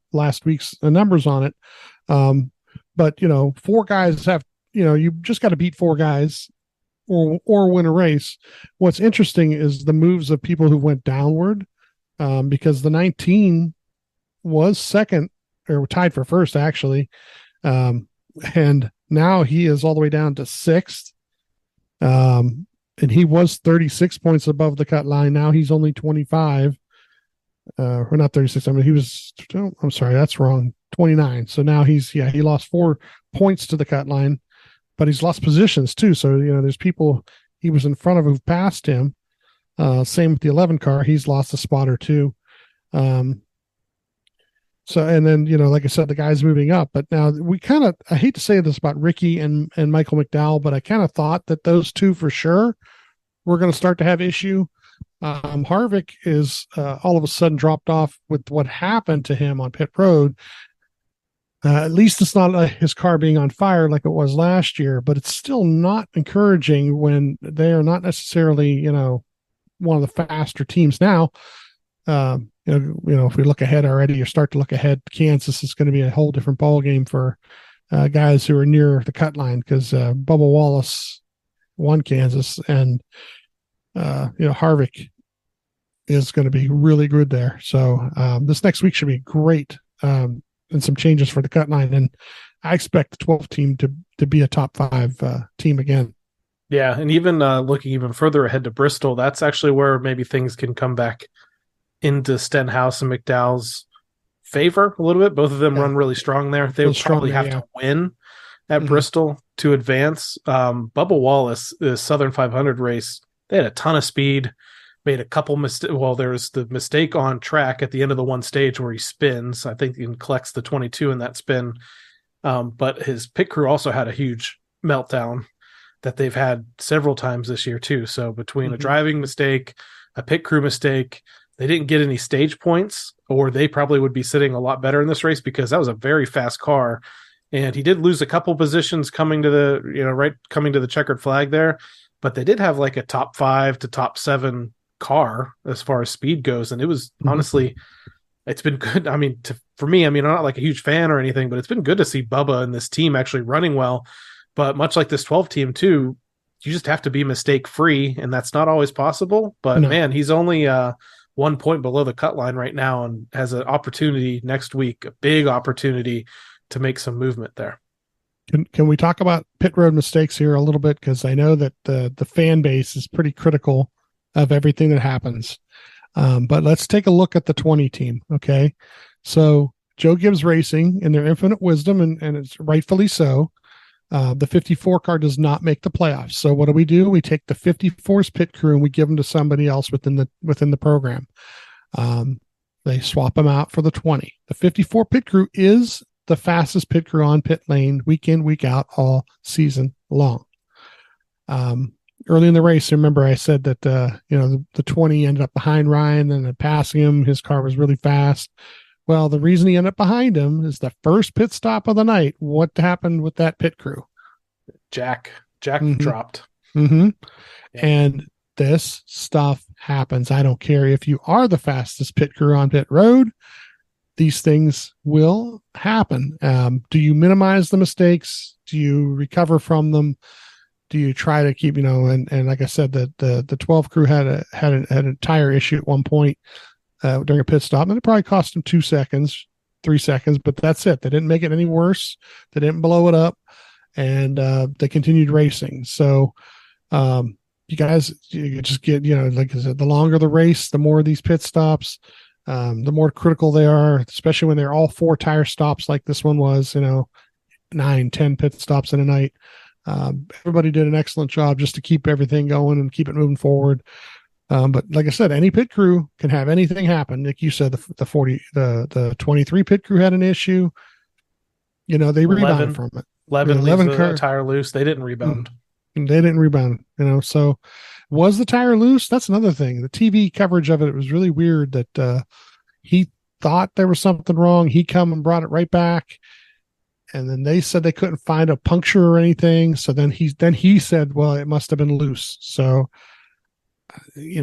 Speaker 5: week's numbers on it. But 4 guys have, you just got to beat 4 guys or win a race. What's interesting is the moves of people who went downward, because the 19 was second or tied for first actually. And now he is all the way down to 6th. And he was 36 points above the cut line. Now he's only 25. Or not 36. I mean, I'm sorry, that's wrong. 29. So now he lost 4 points to the cut line, but he's lost positions too. So, there's people he was in front of who've passed him. Same with the 11 car. He's lost a spot or 2. So, and then, like I said, the guy's moving up, but now I hate to say this about Ricky and Michael McDowell, but I kind of thought that those 2 for sure were going to start to have issue. Harvick is all of a sudden dropped off with what happened to him on pit road. At least it's not his car being on fire like it was last year, but it's still not encouraging when they are not necessarily, one of the faster teams now. If we look ahead already or start to look ahead, Kansas is going to be a whole different ball game for guys who are near the cut line, because Bubba Wallace won Kansas, and Harvick is going to be really good there. So this next week should be great, and some changes for the cut line, and I expect the 12th team to be a top 5 team again.
Speaker 4: Yeah, and even looking even further ahead to Bristol, that's actually where maybe things can come back into Stenhouse and McDowell's favor a little bit. Both of them run really strong there. They would probably have to win at Bristol to advance. Bubba Wallace, the Southern 500 race, they had a ton of speed, made a couple mistakes. Well, there's the mistake on track at the end of the one stage where he spins. I think he collects the 22 in that spin. But his pit crew also had a huge meltdown that they've had several times this year too. So between a driving mistake, a pit crew mistake, they didn't get any stage points, or they probably would be sitting a lot better in this race, because that was a very fast car. and he did lose a couple positions coming to the checkered flag there, but they did have like a top 5 to top 7 car as far as speed goes, and it was honestly, it's been good. I mean, for me, I mean, I'm not like a huge fan or anything, but it's been good to see Bubba and this team actually running well. But much like this 12 team too, you just have to be mistake free, and that's not always possible. But man, he's only 1 point below the cut line right now, and has an opportunity next week, a big opportunity to make some movement there.
Speaker 5: Can we talk about pit road mistakes here a little bit? Because I know that the fan base is pretty critical of everything that happens. But let's take a look at the 20 team. Okay. So Joe Gibbs Racing, in their infinite wisdom, and it's rightfully so, the 54 car does not make the playoffs. So what do? We take the 54's pit crew and we give them to somebody else within the program. They swap them out for the 20. The 54 pit crew is the fastest pit crew on pit lane week in, week out, all season long. Early in the race, remember I said that the 20 ended up behind Ryan and passing him. His car was really fast. Well, the reason he ended up behind him is the first pit stop of the night. What happened with that pit crew?
Speaker 4: Jack dropped.
Speaker 5: Mm-hmm. And this stuff happens. I don't care if you are the fastest pit crew on pit road. These things will happen. Do you minimize the mistakes? Do you recover from them? Do you try to keep, and like I said, the 12 crew had a tire issue at one point during a pit stop, and it probably cost them 2 seconds, 3 seconds, but that's it. They didn't make it any worse. They didn't blow it up, and they continued racing. So you guys, you just get, like I said, the longer the race, the more of these pit stops, the more critical they are, especially when they're all 4 tire stops like this one was, 9, 10 pit stops in a night. Everybody did an excellent job just to keep everything going and keep it moving forward. But like I said, any pit crew can have anything happen. Like you said, the 23 pit crew had an issue. They rebounded from it.
Speaker 4: 11 car tire loose. They didn't rebound.
Speaker 5: They didn't rebound. So was the tire loose? That's another thing. The TV coverage of it was really weird. That he thought there was something wrong. He come and brought it right back. And then they said they couldn't find a puncture or anything. So then he said, well, it must have been loose. So, he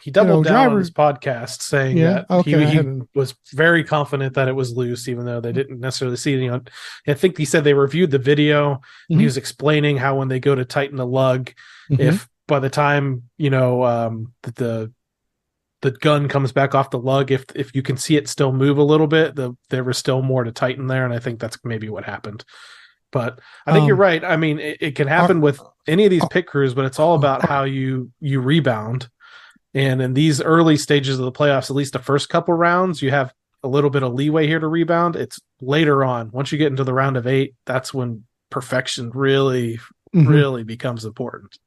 Speaker 4: doubled down on his podcast saying that he was very confident that it was loose, even though they didn't necessarily see any. I think he said they reviewed the video and he was explaining how when they go to tighten the lug, if by the time, the gun comes back off the lug, if you can see it still move a little bit, there was still more to tighten there, and I think that's maybe what happened. But I think you're right. I mean, it can happen with any of these pit crews, but it's all about how you rebound. And in these early stages of the playoffs, at least the first couple rounds, you have a little bit of leeway here to rebound. It's later on, once you get into the round of 8, that's when perfection really becomes important.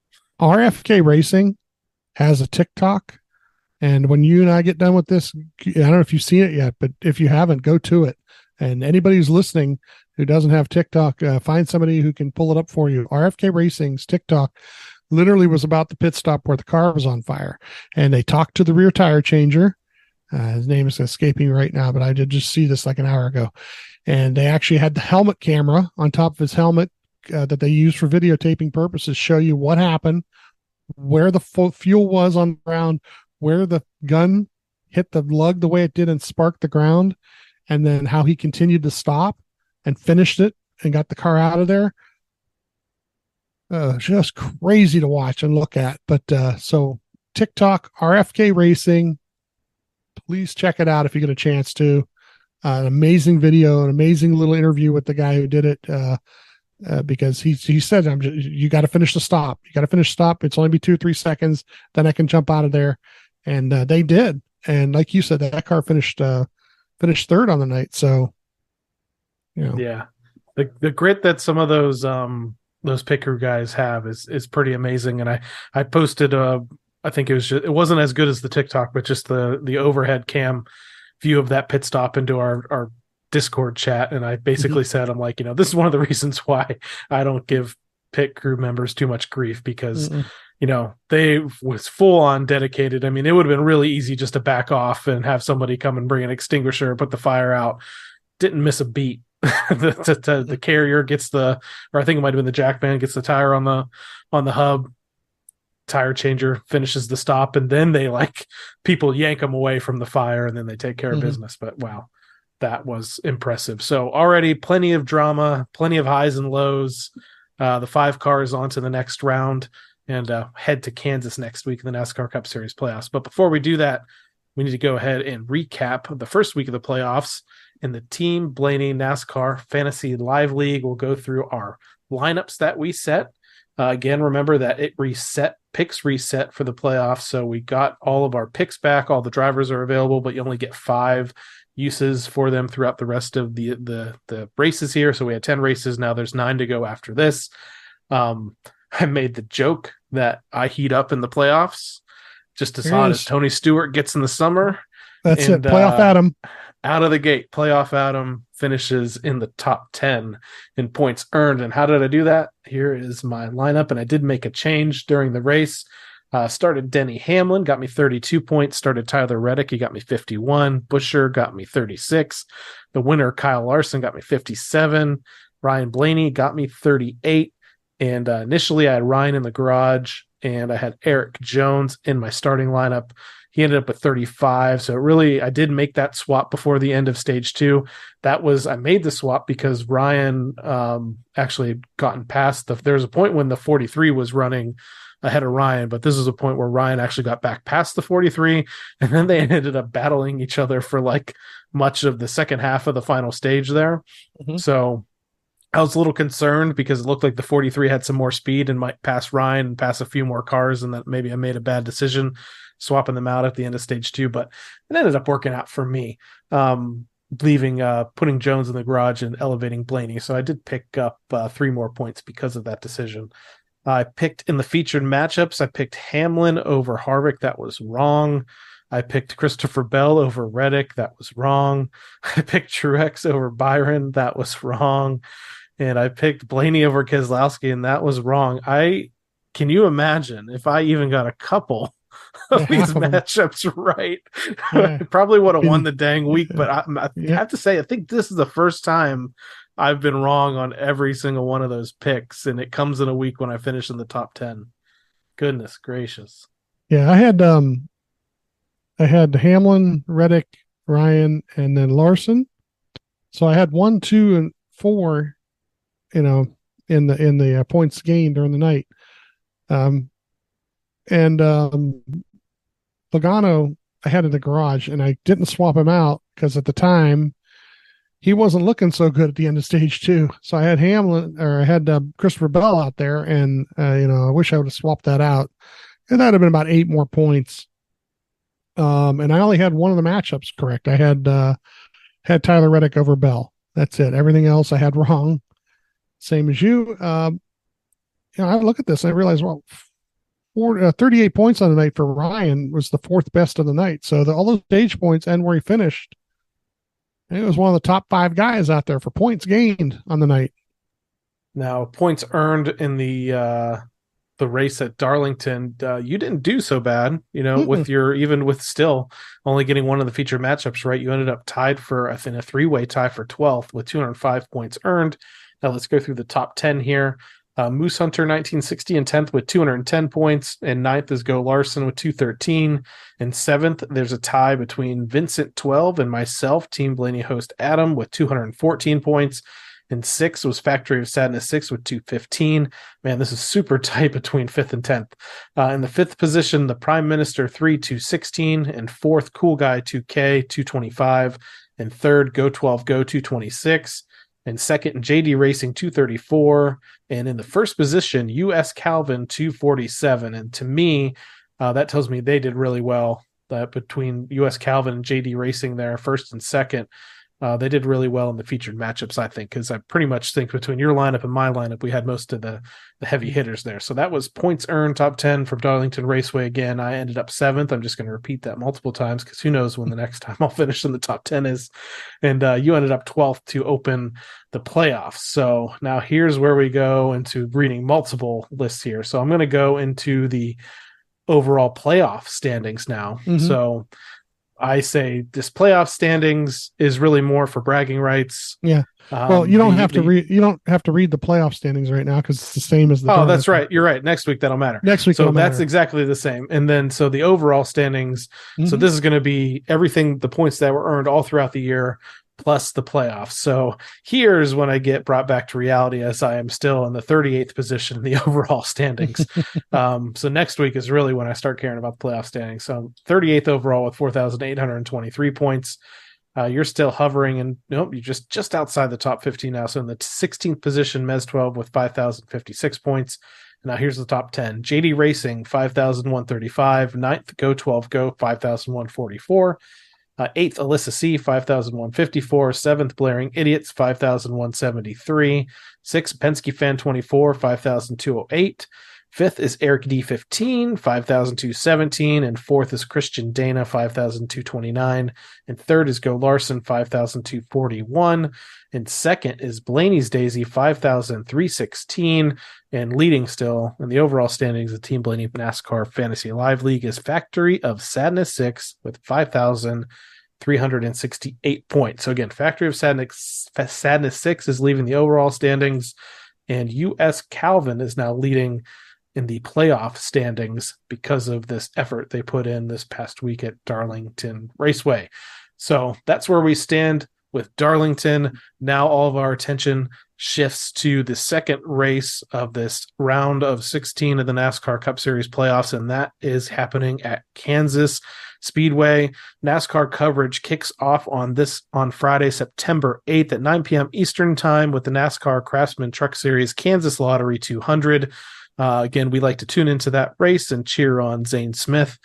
Speaker 5: RFK Racing has a TikTok. And when you and I get done with this, I don't know if you've seen it yet, but if you haven't, go to it. And anybody who's listening who doesn't have TikTok, find somebody who can pull it up for you. RFK Racing's TikTok literally was about the pit stop where the car was on fire. And they talked to the rear tire changer. His name is escaping me right now, but I did just see this like an hour ago. And they actually had the helmet camera on top of his helmet that they use for videotaping purposes, show you what happened, where the fuel was on the ground, where the gun hit the lug the way it did and sparked the ground, and then how he continued to stop and finished it and got the car out of there. Just crazy to watch and look at. But so TikTok, RFK Racing, please check it out if you get a chance to. An amazing video, an amazing little interview with the guy who did it. Because he said, you got to finish the stop. You got to finish the stop. It's only be 2 or 3 seconds. Then I can jump out of there. And they did. And like you said, that car finished third on the night. So,
Speaker 4: yeah, the grit that some of those pit crew guys have is pretty amazing. And I posted I think it wasn't as good as the TikTok, but just the overhead cam view of that pit stop into our Discord chat, and I basically said, I'm like, this is one of the reasons why I don't give pit crew members too much grief, because they was full on dedicated. I mean, it would have been really easy just to back off and have somebody come and bring an extinguisher, put the fire out. Didn't miss a beat. the carrier gets or I think it might have been the jackman gets the tire on the hub. Tire changer finishes the stop, and then they people yank them away from the fire, and then they take care of business. But wow, that was impressive. So already plenty of drama, plenty of highs and lows. The 5 cars on to the next round and head to Kansas next week in the NASCAR Cup Series playoffs. But before we do that, we need to go ahead and recap the first week of the playoffs in the Team Blaney NASCAR Fantasy Live League. We'll go through our lineups that we set. Again, remember that picks reset for the playoffs. So we got all of our picks back. All the drivers are available, but you only get 5 uses for them throughout the rest of the races here. So we had 10 races. Now there's 9 to go after this. I made the joke that I heat up in the playoffs just as hot as Tony Stewart gets in the summer.
Speaker 5: That's it. Playoff Adam.
Speaker 4: Out of the gate, playoff Adam finishes in the top 10 in points earned. And how did I do that? Here is my lineup. And I did make a change during the race. Started Denny Hamlin, got me 32 points. Started Tyler Reddick, he got me 51. Busher got me 36. The winner, Kyle Larson, got me 57. Ryan Blaney got me 38. And initially I had Ryan in the garage, and I had Eric Jones in my starting lineup. He ended up with 35. So I did make that swap before the end of stage 2. I made the swap because Ryan actually gotten past there's a point when the 43 was running ahead of Ryan, but this is a point where Ryan actually got back past the 43, and then they ended up battling each other for much of the second half of the final stage there. So I was a little concerned because it looked like the 43 had some more speed and might pass Ryan and pass a few more cars, and that maybe I made a bad decision swapping them out at the end of stage 2, but it ended up working out for me, putting Jones in the garage and elevating Blaney. So I did pick up 3 more points because of that decision. I picked in the featured matchups. I picked Hamlin over Harvick. That was wrong. I picked Christopher Bell over Reddick. That was wrong. I picked Truex over Byron. That was wrong. And I picked Blaney over Keselowski, and that was wrong. Can you imagine if I even got a couple of these matchups right? I probably would have won the dang week, but I have to say, I think this is the first time I've been wrong on every single one of those picks, and it comes in a week when I finish in the top 10. Goodness gracious.
Speaker 5: Yeah, I had Hamlin, Reddick, Ryan, and then Larson. So I had 1, 2, and 4, in the points gained during the night. Logano I had in the garage, and I didn't swap him out because at the time he wasn't looking so good at the end of stage 2. So I had Christopher Bell out there, and I wish I would have swapped that out. And that'd have been about 8 more points. And I only had one of the matchups correct. I had Tyler Reddick over Bell. That's it. Everything else I had wrong. Same as you. I look at this and I realize, 38 points on the night for Ryan was the 4th best of the night. So all those stage points and where he finished, he was one of the top 5 guys out there for points gained on the night.
Speaker 4: Now, points earned in the race at Darlington, you didn't do so bad, even with still only getting one of the featured matchups right. You ended up tied for, I think, a 3-way tie for 12th with 205 points earned. Now let's go through the top 10 here. Moose Hunter 1960 in 10th with 210 points, and 9th is Go Larson with 213. In 7th, there's a tie between Vincent 12 and myself, Team Blaney host Adam with 214 points. And 6th was Factory of Sadness 6 with 215. Man, this is super tight between 5th and 10th. In the 5th position, the Prime Minister 3, 216. And 4th, Cool Guy 2K, 225. And 3rd, Go 12 Go 226. And 2nd, JD Racing 234. And in the 1st position, US Calvin 247. And to me, that tells me they did really well. Between US Calvin and JD Racing there, 1st and 2nd. They did really well in the featured matchups, I think, because I pretty much think between your lineup and my lineup, we had most of the heavy hitters there. So that was points earned top 10 from Darlington Raceway. Again, I ended up 7th. I'm just going to repeat that multiple times because who knows when the next time I'll finish in the top 10 is. And you ended up 12th to open the playoffs. So now here's where we go into reading multiple lists here. So I'm going to go into the overall playoff standings now. So I say this playoff standings is really more for bragging rights.
Speaker 5: Yeah. Well, you don't have to read. You don't have to read the playoff standings right now because it's the same as the.
Speaker 4: Oh, that's right. You're right. Next week that'll matter.
Speaker 5: Next week,
Speaker 4: so that's
Speaker 5: matter.
Speaker 4: exactly the same. And then so the overall standings. So this is going to be everything, the points that were earned all throughout the year, plus the playoffs. So here's when I get brought back to reality, as I am still in the 38th position in the overall standings. So next week is really when I start caring about the playoff standings. So 38th overall with 4,823 points. You're still hovering, and nope, you're just outside the top 15 now. So in the 16th position, Mez 12 with 5,056 points. And now here's the top 10. JD Racing, 5,135. 9th, Go 12 Go, 5,144. 8th, Alyssa C, 5,154. 7th, Blaring Idiots, 5,173. 6th, Penske Fan 24, 5,208. 5th is Eric D15, 5,217, and 4th is Christian Dana, 5,229, and 3rd is Go Larson, 5,241, and 2nd is Blaney's Daisy, 5,316, and leading still in the overall standings of Team Blaney NASCAR Fantasy Live League is Factory of Sadness 6 with 5,368 points. So again, Factory of Sadness 6 is leaving the overall standings, and US Calvin is now leading in the playoff standings because of this effort they put in this past week at Darlington Raceway. So that's where we stand with Darlington. Now all of our attention shifts to the second race of this round of 16 of the NASCAR Cup Series playoffs, and that is happening at Kansas Speedway. NASCAR coverage kicks off on Friday, September 8th at 9 p.m. Eastern Time with the NASCAR Craftsman Truck Series Kansas Lottery 200. Again, we like to tune into that race and cheer on Zane Smith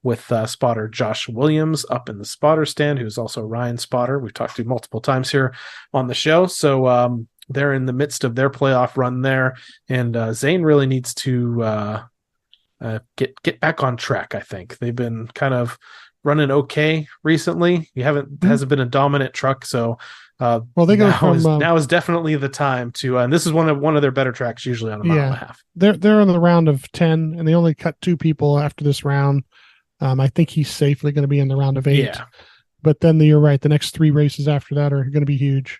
Speaker 4: with spotter Josh Williams up in the spotter stand, who's also Ryan's spotter. We've talked to multiple times here on the show. So they're in the midst of their playoff run there, and Zane really needs to get back on track. I think they've been kind of running okay recently. Hasn't been a dominant truck, so
Speaker 5: they go
Speaker 4: now is definitely the time to. And this is one of their better tracks, usually on a mile and a half.
Speaker 5: They're on the round of 10, and they only cut 2 people after this round. I think he's safely going to be in the round of 8.
Speaker 4: Yeah.
Speaker 5: But then you're right. The next 3 races after that are going to be huge.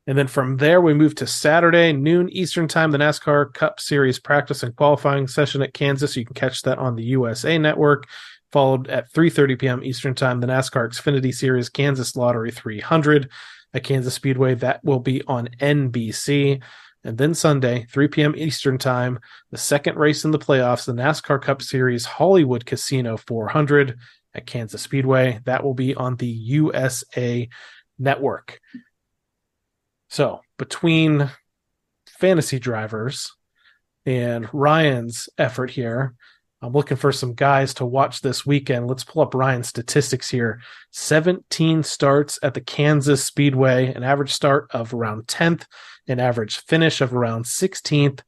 Speaker 4: And then from there, we move to Saturday, noon Eastern Time, the NASCAR Cup Series practice and qualifying session at Kansas. You can catch that on the USA Network. Followed at 3:30 p.m. Eastern Time, the NASCAR Xfinity Series Kansas Lottery 300 at Kansas Speedway. That will be on NBC. And then Sunday, 3 p.m. Eastern Time, the second race in the playoffs, the NASCAR Cup Series Hollywood Casino 400 at Kansas Speedway. That will be on the USA Network. So between fantasy drivers and Ryan's effort here, I'm looking for some guys to watch this weekend. Let's pull up Ryan's statistics here. 17 starts at the Kansas Speedway, an average start of around 10th, an average finish of around 16th,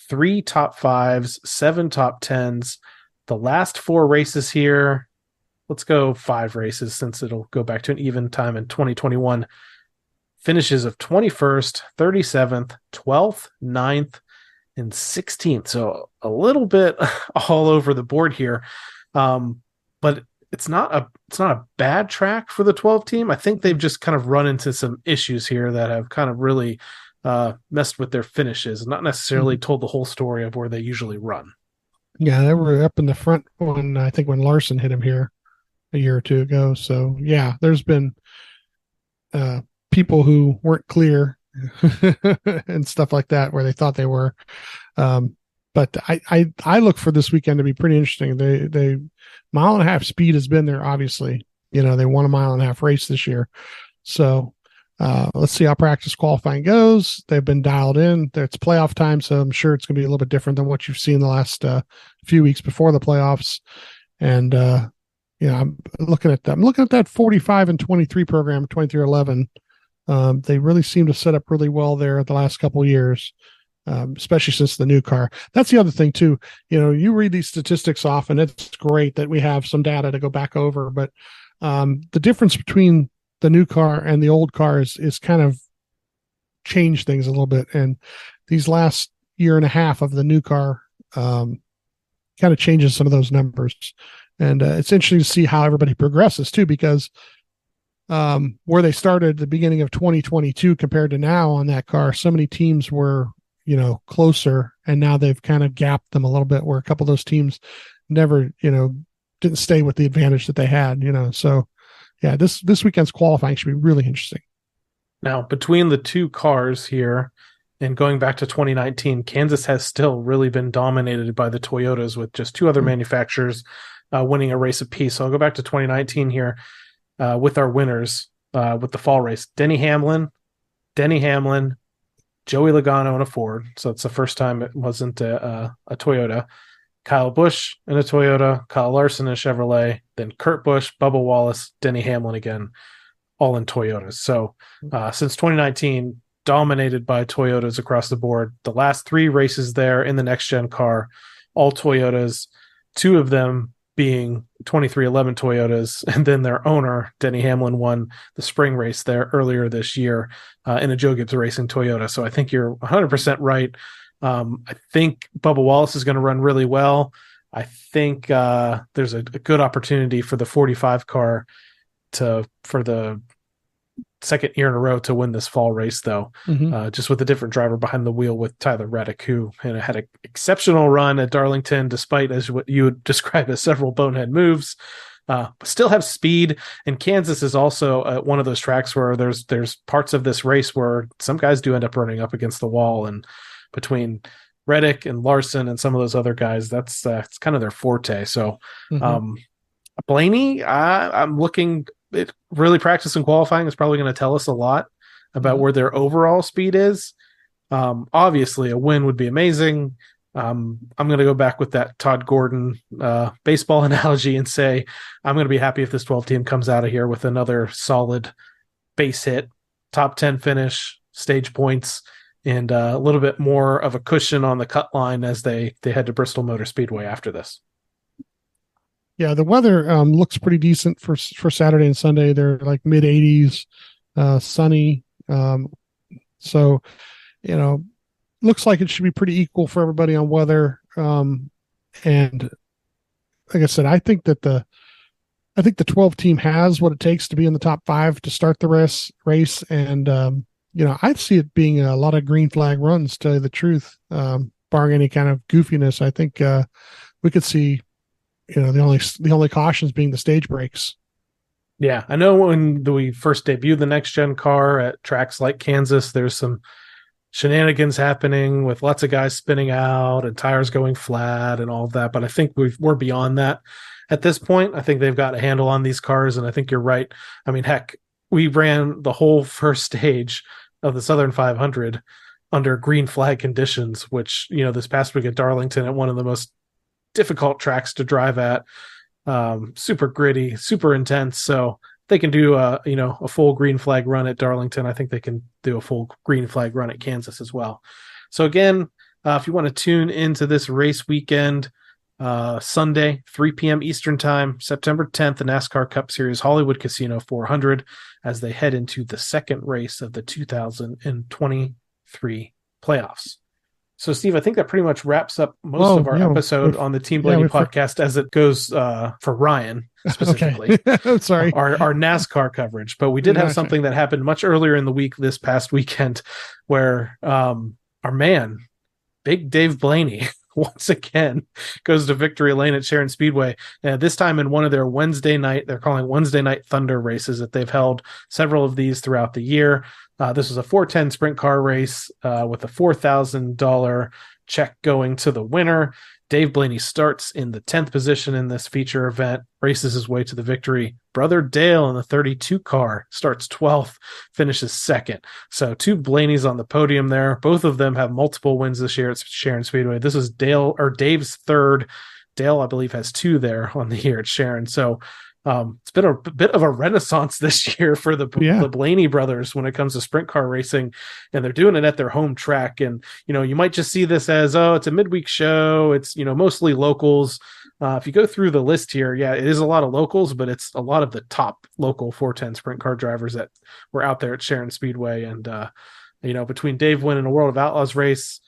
Speaker 4: 3 top 5s, 7 top 10s. The last 4 races here, let's go 5 races since it'll go back to an even time in 2021. Finishes of 21st, 37th, 12th, 9th, and 16th. So a little bit all over the board here. But it's not a bad track for the 12 team. I think they've just kind of run into some issues here that have kind of really messed with their finishes and not necessarily told the whole story of where they usually run.
Speaker 5: Yeah, they were up in the front when Larson hit him here a year or 2 ago. So yeah, there's been people who weren't clear and stuff like that where they thought they were. But I look for this weekend to be pretty interesting. They mile and a half speed has been there, obviously. They won a mile and a half race this year. So let's see how practice qualifying goes. They've been dialed in. It's playoff time, so I'm sure it's going to be a little bit different than what you've seen the last few weeks before the playoffs. And I'm looking at that 45 and 23 program, 23-11. They really seem to set up really well there the last couple of years, especially since the new car. That's the other thing too. You read these statistics off, and it's great that we have some data to go back over. But the difference between the new car and the old car is kind of changed things a little bit. And these last year and a half of the new car kind of changes some of those numbers. And it's interesting to see how everybody progresses too, because where they started at the beginning of 2022 compared to now on that car, so many teams were, closer, and now they've kind of gapped them a little bit, where a couple of those teams never, didn't stay with the advantage that they had, So yeah, this weekend's qualifying should be really interesting.
Speaker 4: Now, between the two cars here and going back to 2019, Kansas has still really been dominated by the Toyotas, with just two other manufacturers winning a race apiece. So I'll go back to 2019 here with our winners with the fall race. Denny Hamlin, Joey Logano in a Ford. So it's the first time it wasn't a Toyota. Kyle Busch in a Toyota, Kyle Larson in a Chevrolet, then Kurt Busch, Bubba Wallace, Denny Hamlin again, all in Toyotas. So since 2019, dominated by Toyotas across the board. The last three races there in the next-gen car, all Toyotas, two of them being 2311 Toyotas, and then their owner, Denny Hamlin, won the spring race there earlier this year in a Joe Gibbs Racing Toyota. So I think you're 100% right. I think Bubba Wallace is going to run really well. I think there's a good opportunity for the 45 car for the second year in a row to win this fall race, though, just with a different driver behind the wheel with Tyler Reddick, who had an exceptional run at Darlington, despite, as what you would describe as several bonehead moves, but still have speed. And Kansas is also one of those tracks where there's parts of this race where some guys do end up running up against the wall, and between Reddick and Larson and some of those other guys, that's it's kind of their forte. So Blaney, I'm looking it really practice and qualifying is probably going to tell us a lot about where their overall speed is. Obviously a win would be amazing. I'm going to go back with that Todd Gordon baseball analogy and say I'm going to be happy if this 12 team comes out of here with another solid base hit, top 10 finish, stage points, and a little bit more of a cushion on the cut line as they head to Bristol Motor Speedway after this.
Speaker 5: Yeah, the weather looks pretty decent for Saturday and Sunday. They're like mid 80s, sunny. So, looks like it should be pretty equal for everybody on weather. And like I said, I think the 12 team has what it takes to be in the top 5 to start the race. And, I see it being a lot of green flag runs, to tell you the truth, barring any kind of goofiness. I think we could see, the only cautions being the stage breaks.
Speaker 4: Yeah, I know when we first debuted the next gen car at tracks like Kansas, there's some shenanigans happening with lots of guys spinning out and tires going flat and all of that. But I think we're beyond that at this point. I think they've got a handle on these cars, and I think you're right. I mean, heck, we ran the whole first stage of the Southern 500 under green flag conditions, which, this past week at Darlington, at one of the most difficult tracks to drive at, super gritty, super intense. So they can do a full green flag run at Darlington. I think they can do a full green flag run at Kansas as well. So again, if you want to tune into this race weekend, Sunday, 3 p.m. Eastern time, September 10th, the NASCAR Cup Series Hollywood Casino 400, as they head into the second race of the 2023 playoffs. So, Steve, I think that pretty much wraps up most of our episode on the Team Blaney podcast as it goes for Ryan specifically.
Speaker 5: Okay. Sorry.
Speaker 4: Our NASCAR coverage. But we did have something that happened much earlier in the week this past weekend where our man, Big Dave Blaney, once again goes to victory lane at Sharon Speedway. This time in one of their they're calling Wednesday Night Thunder races that they've held several of these throughout the year. This was a 410 sprint car race with a $4,000 check going to the winner. Dave Blaney starts in the 10th position in this feature event, races his way to the victory. Brother Dale in the 32 car starts 12th, finishes second. So two Blaneys on the podium there. Both of them have multiple wins this year at Sharon Speedway. This is Dave's third. Dale, I believe, has 2 there on the year at Sharon. So it's been a bit of a renaissance this year for the Blaney brothers when it comes to sprint car racing, and they're doing it at their home track. And, you might just see this as, it's a midweek show. It's, mostly locals. If you go through the list here, it is a lot of locals, but it's a lot of the top local 410 sprint car drivers that were out there at Sharon Speedway. And, between Dave winning a World of Outlaws race,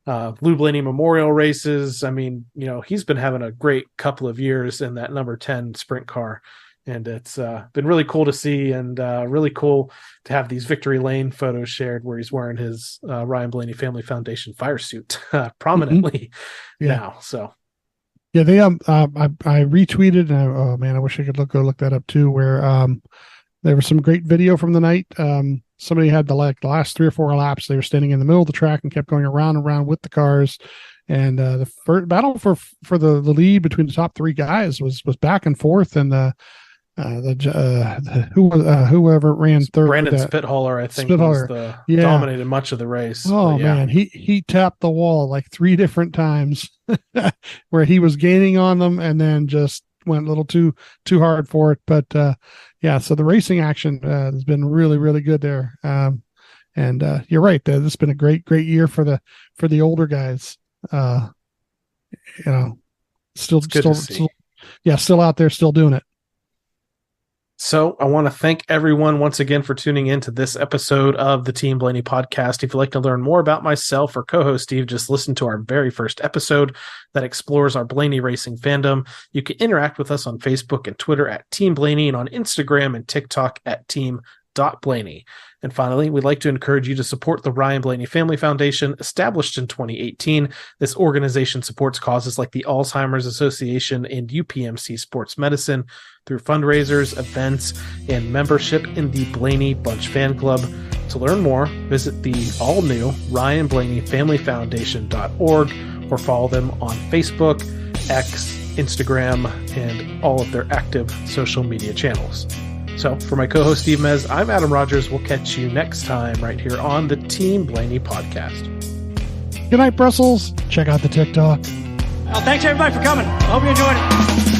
Speaker 4: Lou Blaney Memorial races. I mean, he's been having a great couple of years in that number 10 sprint car. And it's been really cool to see, and really cool to have these Victory Lane photos shared where he's wearing his Ryan Blaney Family Foundation fire suit prominently now. So,
Speaker 5: yeah, they I retweeted, and oh man, I wish I could go look that up too. Where there was some great video from the night. Somebody had the last 3 or 4 laps. They were standing in the middle of the track and kept going around and around with the cars. And the first battle for the lead between the top 3 guys was back and forth, and whoever ran third,
Speaker 4: Brandon Spithaler, I think, dominated much of the race.
Speaker 5: Oh man, he tapped the wall like 3 different times, where he was gaining on them and then just went a little too hard for it. But so the racing action has been really, really good there. And you're right, this has been a great year for the older guys. Still out there, still doing it.
Speaker 4: So I want to thank everyone once again for tuning in to this episode of the Team Blaney podcast. If you'd like to learn more about myself or co-host Steve, just listen to our very first episode that explores our Blaney racing fandom. You can interact with us on Facebook and Twitter at Team Blaney, and on Instagram and TikTok at Team.Blaney. And finally, we'd like to encourage you to support the Ryan Blaney Family Foundation, established in 2018. This organization supports causes like the Alzheimer's Association and UPMC Sports Medicine through fundraisers, events, and membership in the Blaney Bunch Fan Club. To learn more, visit the all-new Ryan Blaney Family Foundation.org or follow them on Facebook, X, Instagram, and all of their active social media channels. So for my co-host Steve Mez, I'm Adam Rogers. We'll catch you next time right here on the Team Blaney podcast.
Speaker 5: Good night, Brussels. Check out the TikTok.
Speaker 2: Well, thanks everybody for coming. I hope you enjoyed it.